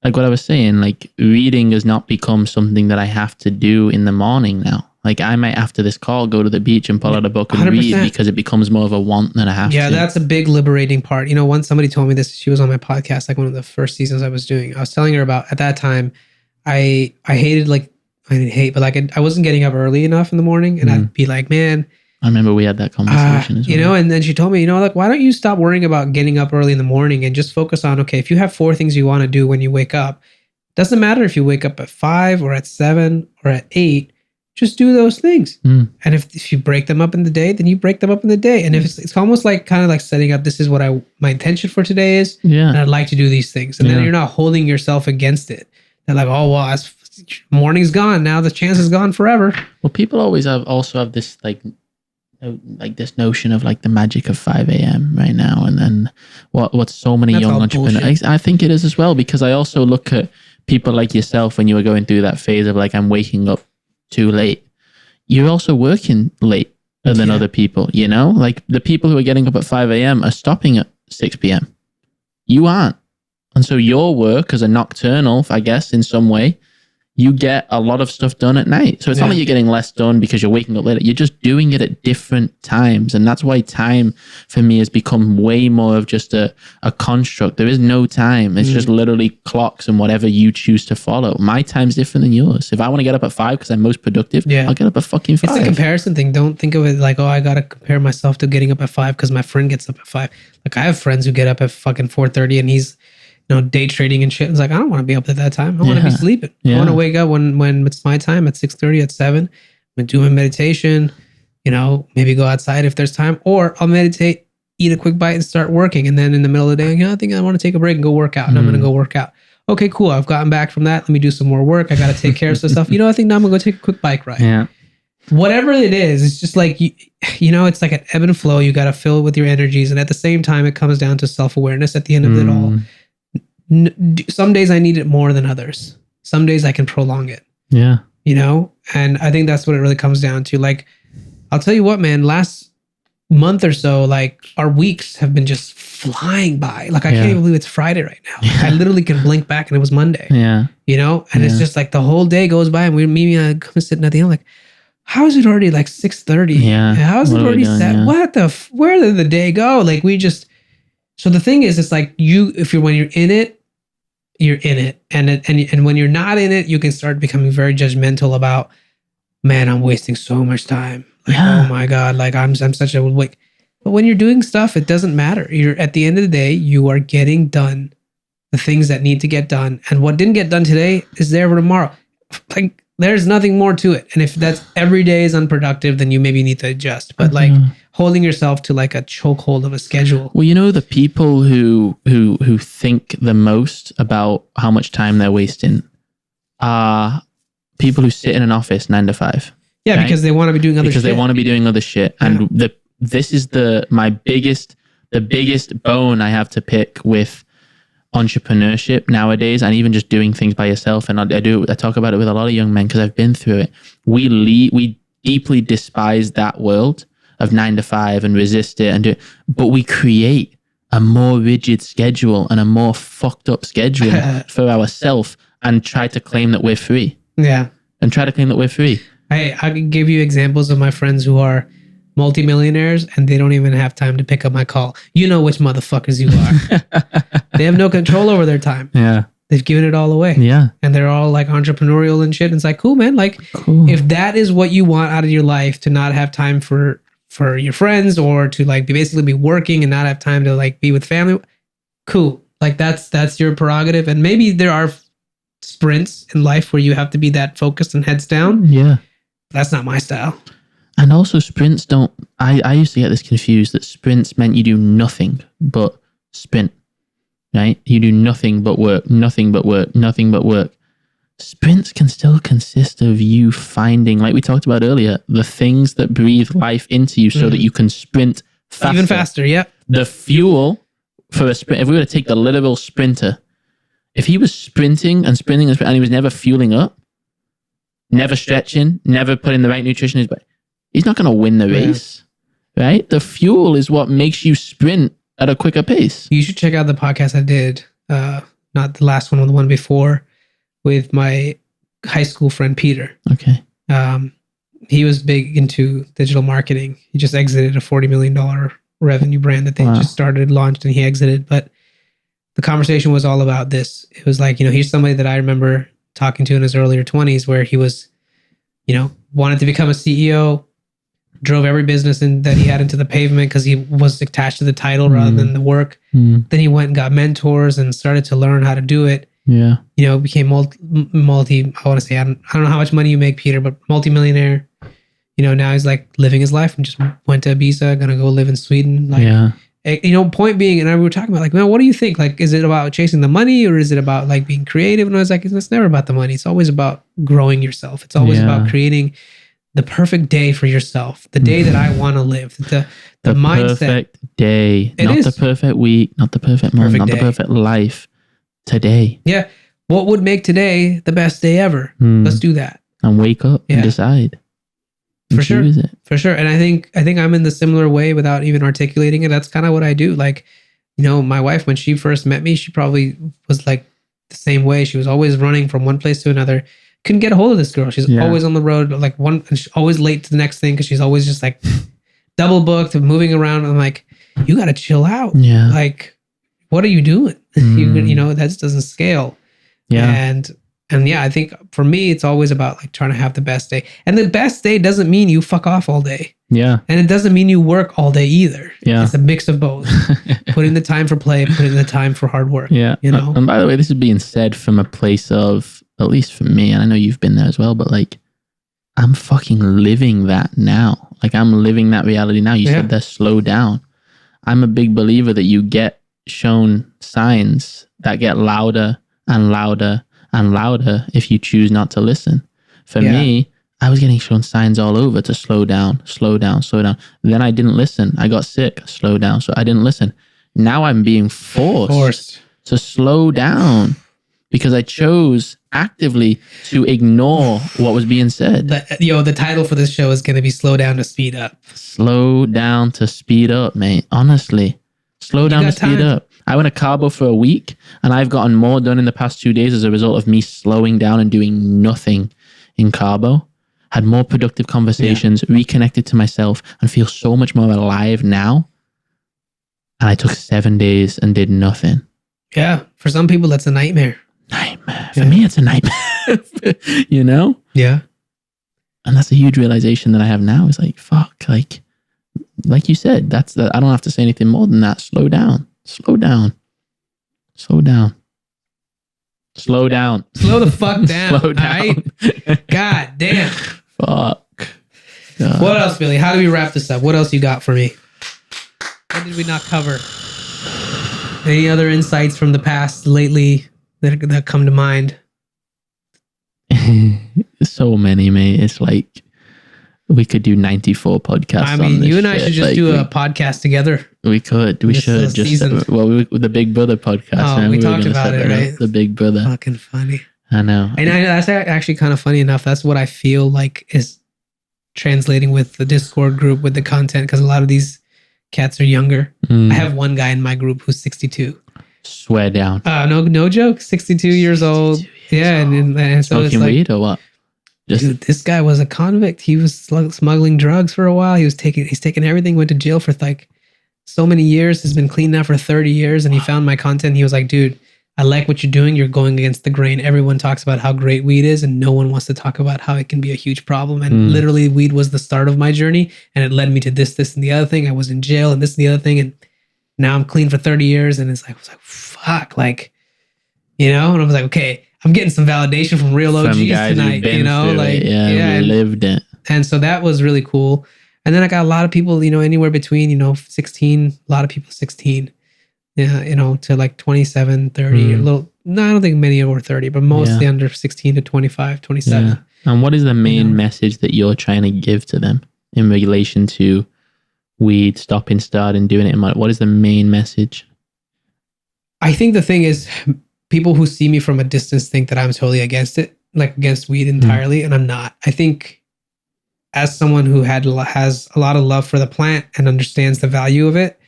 like what I was saying, like reading has not become something that I have to do in the morning now. Like I might, after this call, go to the beach and pull out a book and 100%. Read because it becomes more of a want than a have to. Yeah, that's a big liberating part. You know, once somebody told me this, she was on my podcast, like one of the first seasons I was doing. I was telling her about, at that time, I hated, like, I didn't hate, but like I wasn't getting up early enough in the morning, and I'd be like, man. I remember we had that conversation as well. You know, and then she told me, you know, like, why don't you stop worrying about getting up early in the morning and just focus on, okay, if you have 4 things you want to do when you wake up, doesn't matter if you wake up at 5 or at 7 or at 8, just do those things. And if you break them up in the day, then you break them up in the day. And if it's almost like kind of like setting up, this is what my intention for today is. Yeah. And I'd like to do these things. And then you're not holding yourself against it. They're like, oh, well, morning's gone. Now the chance is gone forever. Well, people always have this like this notion of like the magic of 5 a.m. right now. And then what so many young entrepreneurs, I think it is as well, because I also look at people like yourself when you were going through that phase of like, I'm waking up too late. You're also working late than other people, you know? Like the people who are getting up at 5 a.m. are stopping at 6 p.m. You aren't. And so your work as a nocturnal, I guess, in some way, you get a lot of stuff done at night. So it's not like you're getting less done because you're waking up later. You're just doing it at different times. And that's why time for me has become way more of just a construct. There is no time. It's just literally clocks and whatever you choose to follow. My time's different than yours. If I want to get up at 5 because I'm most productive, I'll get up at fucking 5. It's a comparison thing. Don't think of it like, oh, I got to compare myself to getting up at 5 because my friend gets up at 5. Like I have friends who get up at fucking 4:30 and he's, you know, day trading and shit. It's like, I don't want to be up at that time. I want to be sleeping. I want to wake up when it's my time at 6:30, at 7. I'm do my meditation, you know, maybe go outside if there's time, or I'll meditate, eat a quick bite and start working. And then in the middle of the day, you know, I think I want to take a break and go work out. And I'm going to go work out. Okay, cool. I've gotten back from that. Let me do some more work. I got to take care of some stuff. You know, I think now I'm going to go take a quick bike ride. Yeah. Whatever it is, it's just like, you know, it's like an ebb and flow. You got to fill it with your energies. And at the same time, it comes down to self-awareness at the end of it all. Some days I need it more than others. Some days I can prolong it. Yeah. You know? And I think that's what it really comes down to. Like, I'll tell you what, man, last month or so, like our weeks have been just flying by. Like I can't even believe it's Friday right now. Like, I literally can blink back and it was Monday. Yeah. You know? And it's just like the whole day goes by and I come sitting at the end like, how is it already like 6:30? Yeah. How is it already set? Yeah. Where did the day go? Like so the thing is, it's like when you're in it, you're in it. And when you're not in it, you can start becoming very judgmental about, man, I'm wasting so much time. Like, oh my God, like I'm such a like. But when you're doing stuff, it doesn't matter. You're at the end of the day, you are getting done the things that need to get done. And what didn't get done today is there for tomorrow. Like there's nothing more to it. And if that's every day is unproductive, then you maybe need to adjust. But like holding yourself to like a chokehold of a schedule. Well, you know, the people who think the most about how much time they're wasting are people who sit in an office 9 to 5. Yeah, right? Because they want to be doing other shit. Because they want to be doing other shit. And this is the biggest bone I have to pick with entrepreneurship nowadays, and even just doing things by yourself. And I talk about it with a lot of young men because I've been through it. We deeply despise that world of 9 to 5 and resist it and do it, but we create a more rigid schedule and a more fucked up schedule for ourselves and try to claim that we're free. Yeah. And try to claim that we're free. I can give you examples of my friends who are multimillionaires and they don't even have time to pick up my call. You know which motherfuckers you are. They have no control over their time. Yeah. They've given it all away. Yeah. And they're all like entrepreneurial and shit. And it's like, cool, man. Like, if that is what you want out of your life, to not have time for your friends, or to like basically be working and not have time to like be with family, cool. Like that's your prerogative. And maybe there are sprints in life where you have to be that focused and heads down. Yeah. That's not my style. And also sprints don't, I used to get this confused that sprints meant you do nothing but sprint, right? You do nothing but work, nothing but work, nothing but work. Sprints can still consist of you finding, like we talked about earlier, the things that breathe life into you so that you can sprint faster. Even faster, yep. The fuel for a sprint, if we were to take the literal sprinter, if he was sprinting and sprinting and he was never fueling up, never stretching, never putting the right nutrition in his body, he's not going to win the race, right? The fuel is what makes you sprint at a quicker pace. You should check out the podcast I did, not the last one, the one before, with my high school friend Peter. Okay. He was big into digital marketing. He just exited a $40 million revenue brand that they just started, launched, and he exited. But the conversation was all about this. It was like, he's somebody that I remember talking to in his earlier 20s, where he was, wanted to become a CEO, drove every business that he had into the pavement because he was attached to the title rather than the work. Then he went and got mentors and started to learn how to do it. Yeah. Became multi, I want to say, I don't know how much money you make, Peter, but multimillionaire. Now he's like living his life and just went to Ibiza, gonna go live in Sweden. Like, point being, and we were talking about like, man, what do you think? Like, is it about chasing the money, or is it about like being creative? And I was like, it's never about the money. It's always about growing yourself. It's always about creating the perfect day for yourself, the day that I want to live, the mindset. Perfect day, not the perfect week, not the perfect month, not the perfect life. Today. Yeah. What would make today the best day ever? Let's do that. And wake up and decide. For sure. For sure. And I think I'm in the similar way without even articulating it. That's kind of what I do. Like, my wife, when she first met me, she probably was like the same way. She was always running from one place to another. Couldn't get a hold of this girl. She's always on the road, like and she's always late to the next thing because she's always just like double booked and moving around. I'm like, you got to chill out. Yeah. Like, what are you doing? That just doesn't scale. Yeah. And yeah, I think for me, it's always about like trying to have the best day. And the best day doesn't mean you fuck off all day. Yeah. And it doesn't mean you work all day either. Yeah. It's a mix of both. Putting the time for play, putting the time for hard work. Yeah. And by the way, this is being said from a place of, at least for me, and I know you've been there as well, but like, I'm fucking living that now. Like, I'm living that reality now. You said that slow down. I'm a big believer that you get shown signs that get louder and louder and louder if you choose not to listen. For me, I was getting shown signs all over to slow down, slow down, slow down. Then I didn't listen. I got sick, slow down. So I didn't listen. Now I'm being forced to slow down because I chose actively to ignore what was being said. The title for this show is going to be Slow Down to Speed Up. Slow down to speed up, mate. Honestly. Slow down to speed up. I went to Cabo for a week and I've gotten more done in the past 2 days as a result of me slowing down and doing nothing in Cabo. Had more productive conversations, reconnected to myself, and feel so much more alive now. And I took 7 days and did nothing. Yeah. For some people, that's a nightmare. For me, it's a nightmare. Yeah. And that's a huge realization that I have now. Is like, fuck, like you said, I don't have to say anything more than that. Slow down. Slow down. Slow down. Slow down. Slow the fuck down. Slow down. Right? God damn. Fuck. God. What else, Billy? How do we wrap this up? What else you got for me? What did we not cover? Any other insights from the past lately that come to mind? So many, mate. It's like We could do 94 podcasts. I mean, you and I should just do a podcast together. We could. We should just. The Big Brother podcast. Oh, we talked about it, right? The Big Brother. Fucking funny. I know. And that's actually kind of funny enough. That's what I feel like is translating with the Discord group with the content, because a lot of these cats are younger. I have one guy in my group who's 62. Swear down. No joke. 62 years old. And so it's like, weed or what? Dude, this guy was a convict. He was smuggling drugs for a while. He's taken everything. Went to jail for like so many years. Has been clean now for 30 years. And he found my content. He was like, dude, I like what you're doing. You're going against the grain. Everyone talks about how great weed is, and no one wants to talk about how it can be a huge problem. And literally, weed was the start of my journey, and it led me to this, and the other thing. I was in jail, and this and the other thing, and now I'm clean for 30 years. And I was like, fuck, like, And I was like, okay, I'm getting some validation from real OGs tonight. Lived it. And so that was really cool. And then I got a lot of people, anywhere between, 16, a lot of people 16. Yeah, to like 27, 30, I don't think many were 30, but mostly under 16 to 25, 27. Yeah. And what is the main message that you're trying to give to them in relation to weed, stopping, starting, doing it? What is the main message? I think the thing is, people who see me from a distance think that I'm totally against it, like against weed entirely, and I'm not. I think as someone who has a lot of love for the plant and understands the value of it,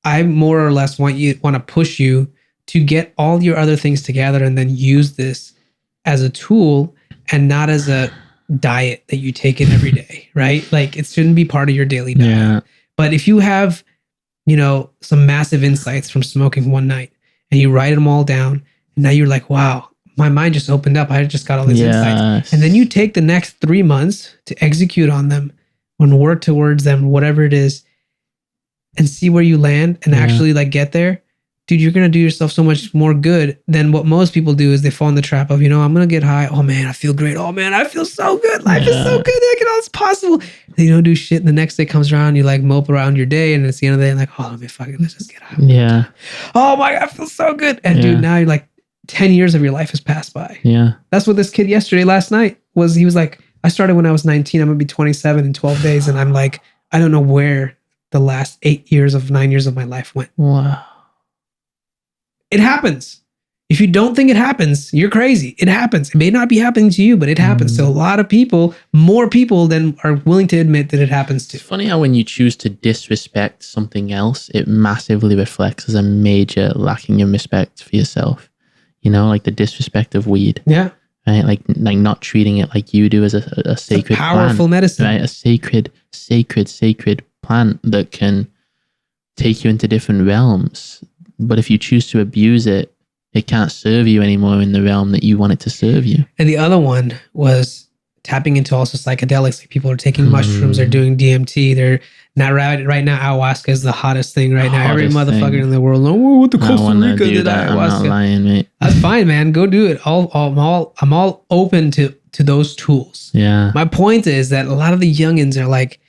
I more or less want to push you to get all your other things together and then use this as a tool and not as a diet that you take in every day, right? Like it shouldn't be part of your daily diet. Yeah. But if you have, some massive insights from smoking one night and you write them all down, and now you're like, wow, my mind just opened up. I just got all these insights. And then you take the next 3 months to execute on them and work towards them, whatever it is, and see where you land and actually like get there. Dude, you're going to do yourself so much more good than what most people do is they fall in the trap of, I'm going to get high. Oh man, I feel great. Oh man, I feel so good. Life is so good. Look at all it's possible. And you don't do shit. And the next day comes around, you like mope around your day. And it's the end of the day, and like, oh, let's just get high. Yeah. Oh my God, I feel so good. And dude, now you're like 10 years of your life has passed by. Yeah. That's what this kid last night was. He was like, I started when I was 19. I'm going to be 27 in 12 days. And I'm like, I don't know where the last 9 years of my life went. Wow. It happens. If you don't think it happens, you're crazy. It happens. It may not be happening to you, but it happens to a lot of people, more people than are willing to admit that it happens to. It's funny how when you choose to disrespect something else, it massively reflects as a major lacking in respect for yourself. Like the disrespect of weed. Yeah. Right? Like not treating it like you do as a sacred powerful plant, medicine. Right? A sacred plant that can take you into different realms. But if you choose to abuse it, it can't serve you anymore in the realm that you want it to serve you. And the other one was tapping into also psychedelics. Like people are taking mushrooms, they're doing DMT. They're not right now. Ayahuasca is the hottest thing right now. Every motherfucker in the world, what the Costa Rica did ayahuasca. I'm not lying, mate. That's fine, man. Go do it. I'm all open to those tools. Yeah. My point is that a lot of the youngins are like,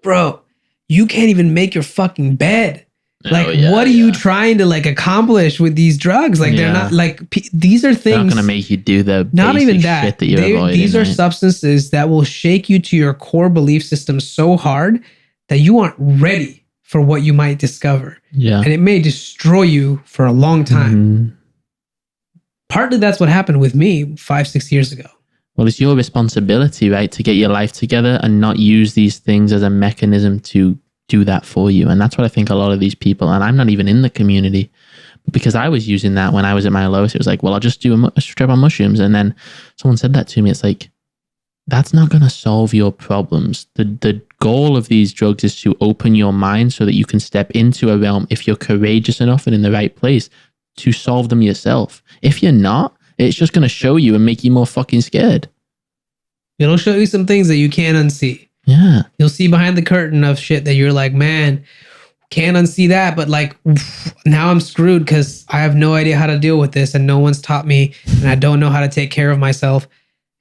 bro, you can't even make your fucking bed. Like, what are you trying to like accomplish with these drugs? Like, they're not like, these are things. They're not going to make you do the not even that. Shit that you're avoiding, these are substances that will shake you to your core belief system so hard that you aren't ready for what you might discover. Yeah. And it may destroy you for a long time. Partly that's what happened with me 5-6 years ago. Well, it's your responsibility, right? To get your life together and not use these things as a mechanism to do that for you. And that's what I think a lot of these people, and I'm not even in the community, but because I was using that when I was at my lowest, it was like, well, I'll just do a trip on mushrooms. And then someone said that to me. It's like, that's not going to solve your problems. The goal of these drugs is to open your mind so that you can step into a realm, if you're courageous enough and in the right place, to solve them yourself. If you're not, it's just going to show you and make you more fucking scared. It'll show you some things that you can't unsee. Yeah. You'll see behind the curtain of shit that you're like, man, can't unsee that. But like, now I'm screwed because I have no idea how to deal with this and no one's taught me and I don't know how to take care of myself.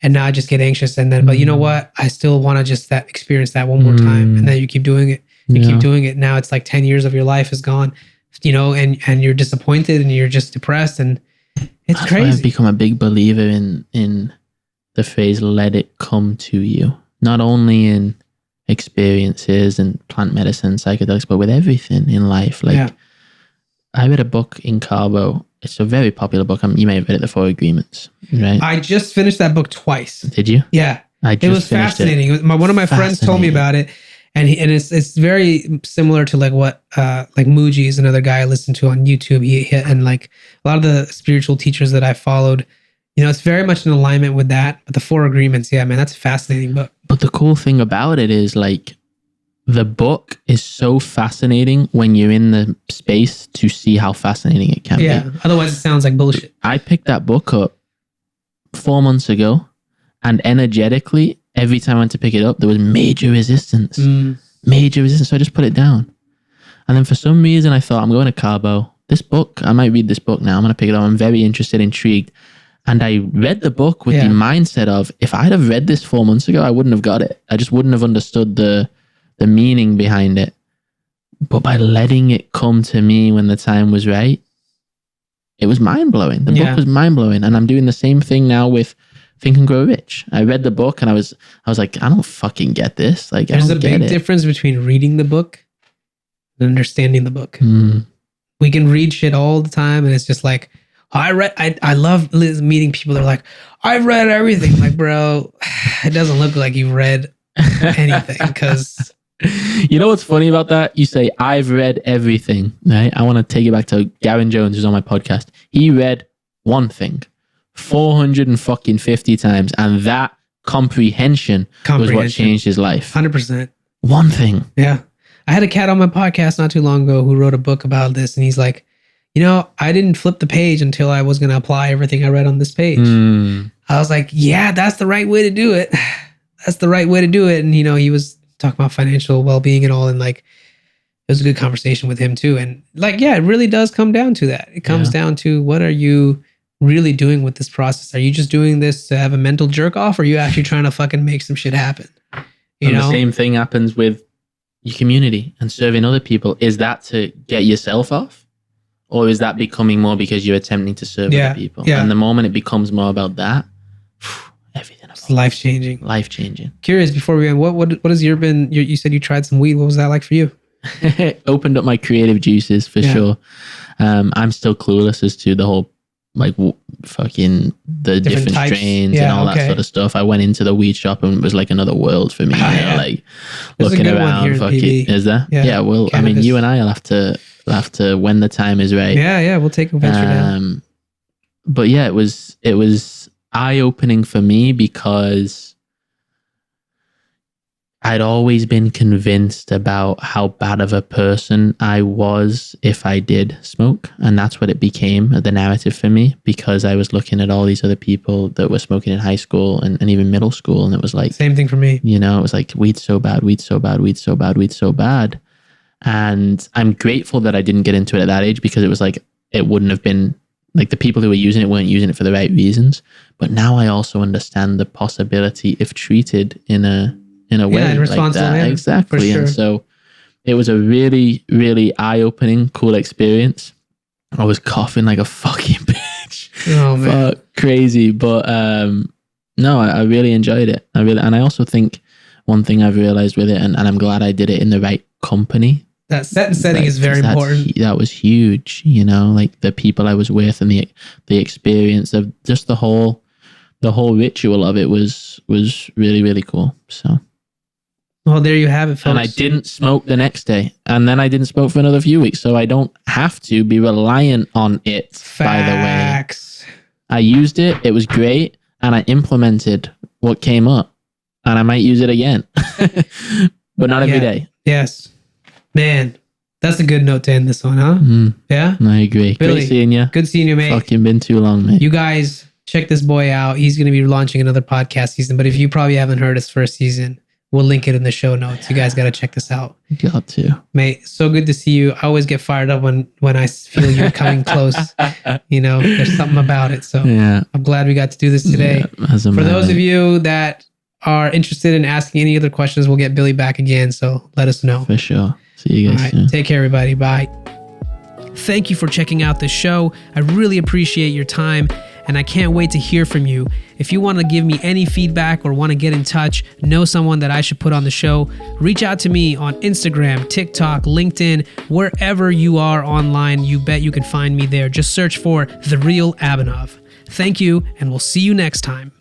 And now I just get anxious. And then, but you know what? I still want to just experience that one more time. And then you keep doing it. You keep doing it. Now it's like 10 years of your life is gone, and you're disappointed and you're just depressed. And it's crazy. Why I've become a big believer in the phrase, let it come to you. Not only in experiences and plant medicine, psychedelics, but with everything in life. Like I read a book in Cabo. It's a very popular book. You may have read it, The Four Agreements, right? I just finished that book twice. Did you? Yeah. It was fascinating. One of my friends told me about it, and it's very similar to like what like Muji is another guy I listen to on YouTube. And like a lot of the spiritual teachers that I followed, you know, it's very much in alignment with that. But the Four Agreements, yeah, man, that's a fascinating book. But the cool thing about it is like the book is so fascinating when you're in the space to see how fascinating it can be. Yeah, otherwise it sounds like bullshit. I picked that book up 4 months ago, and energetically, every time I went to pick it up, there was major resistance. Major resistance. So I just put it down. And then for some reason, I thought, I'm going to Cabo. This book, I might read this book now. I'm going to pick it up. I'm very interested, intrigued. And I read the book with the mindset of, if I'd have read this 4 months ago, I wouldn't have got it. I just wouldn't have understood the meaning behind it. But by letting it come to me when the time was right, it was mind-blowing. The book was mind-blowing. And I'm doing the same thing now with Think and Grow Rich. I read the book and I was like, I don't fucking get this. Like, there's a big difference between reading the book and understanding the book. We can read shit all the time, and it's just like, I love meeting people that are like, I've read everything. Like, bro, it doesn't look like you've read anything, because you know what's funny about that? You say, I've read everything, right? I want to take it back to Gavin Jones, who's on my podcast. He read one thing 450 times, and that comprehension was what changed his life. 100%. One thing. Yeah. I had a cat on my podcast not too long ago who wrote a book about this, and he's like, you know, I didn't flip the page until I was going to apply everything I read on this page. I was like, yeah, that's the right way to do it. That's the right way to do it. And, you know, he was talking about financial well-being and all, and like, it was a good conversation with him too. And like, yeah, it really does come down to that. It comes down to, what are you really doing with this process? Are you just doing this to have a mental jerk off, or are you actually trying to fucking make some shit happen? You know? The same thing happens with your community and serving other people. Is that to get yourself off? Or is that becoming more because you're attempting to serve other people? Yeah. And the moment it becomes more about that, everything about it's life-changing. Life-changing. Curious, before we end, what has your been, you said you tried some weed. What was that like for you? Opened up my creative juices for sure. I'm still clueless as to the whole, like, fucking the different strains and all that sort of stuff. I went into the weed shop and it was like another world for me. Like, there's looking around. Fucking, is there? Yeah. Well, cannabis. I mean, you and I will have to when the time is right. Yeah. We'll take a venture down. But yeah, it was eye-opening for me, because I'd always been convinced about how bad of a person I was if I did smoke. And that's what it became, the narrative for me, because I was looking at all these other people that were smoking in high school and even middle school. And it was like, same thing for me. You know, it was like, weed's so bad, weed's so bad, weed's so bad, weed's so bad. And I'm grateful that I didn't get into it at that age, because it was like, it wouldn't have been like, the people who were using it weren't using it for the right reasons. But now I also understand the possibility, if treated in a way in like that. Manner, exactly. Sure. And so it was a really, really eye-opening, cool experience. I was coughing like a fucking bitch. Oh man. Fuck, crazy. But no, I really enjoyed it. And I also think one thing I've realized with it, and I'm glad I did it in the right company. That setting is very important. That was huge, you know, like the people I was with and the experience of just the whole ritual of it was really, really cool. So. Well, there you have it, folks. And I didn't smoke the next day. And then I didn't smoke for another few weeks. So I don't have to be reliant on it, by the way. I used it. It was great. And I implemented what came up. And I might use it again. But not every day. Yes. Man, that's a good note to end this one, huh? Yeah? I agree. Billy, great seeing you. Good seeing you, mate. Fucking been too long, mate. You guys, check this boy out. He's going to be launching another podcast season. But if you probably haven't heard his first season, we'll link it in the show notes. You guys got to check this out. You got to. Mate, so good to see you. I always get fired up when I feel you're coming close. You know, there's something about it. So I'm glad we got to do this today. For those of you that are interested in asking any other questions, we'll get Billy back again. So let us know. For sure. See you guys soon. Take care, everybody. Bye. Thank you for checking out this show. I really appreciate your time. and I can't wait to hear from you. If you want to give me any feedback or want to get in touch, know someone that I should put on the show, reach out to me on Instagram, TikTok, LinkedIn, wherever you are online. You bet you can find me there. Just search for The Real Abhinav. Thank you, and we'll see you next time.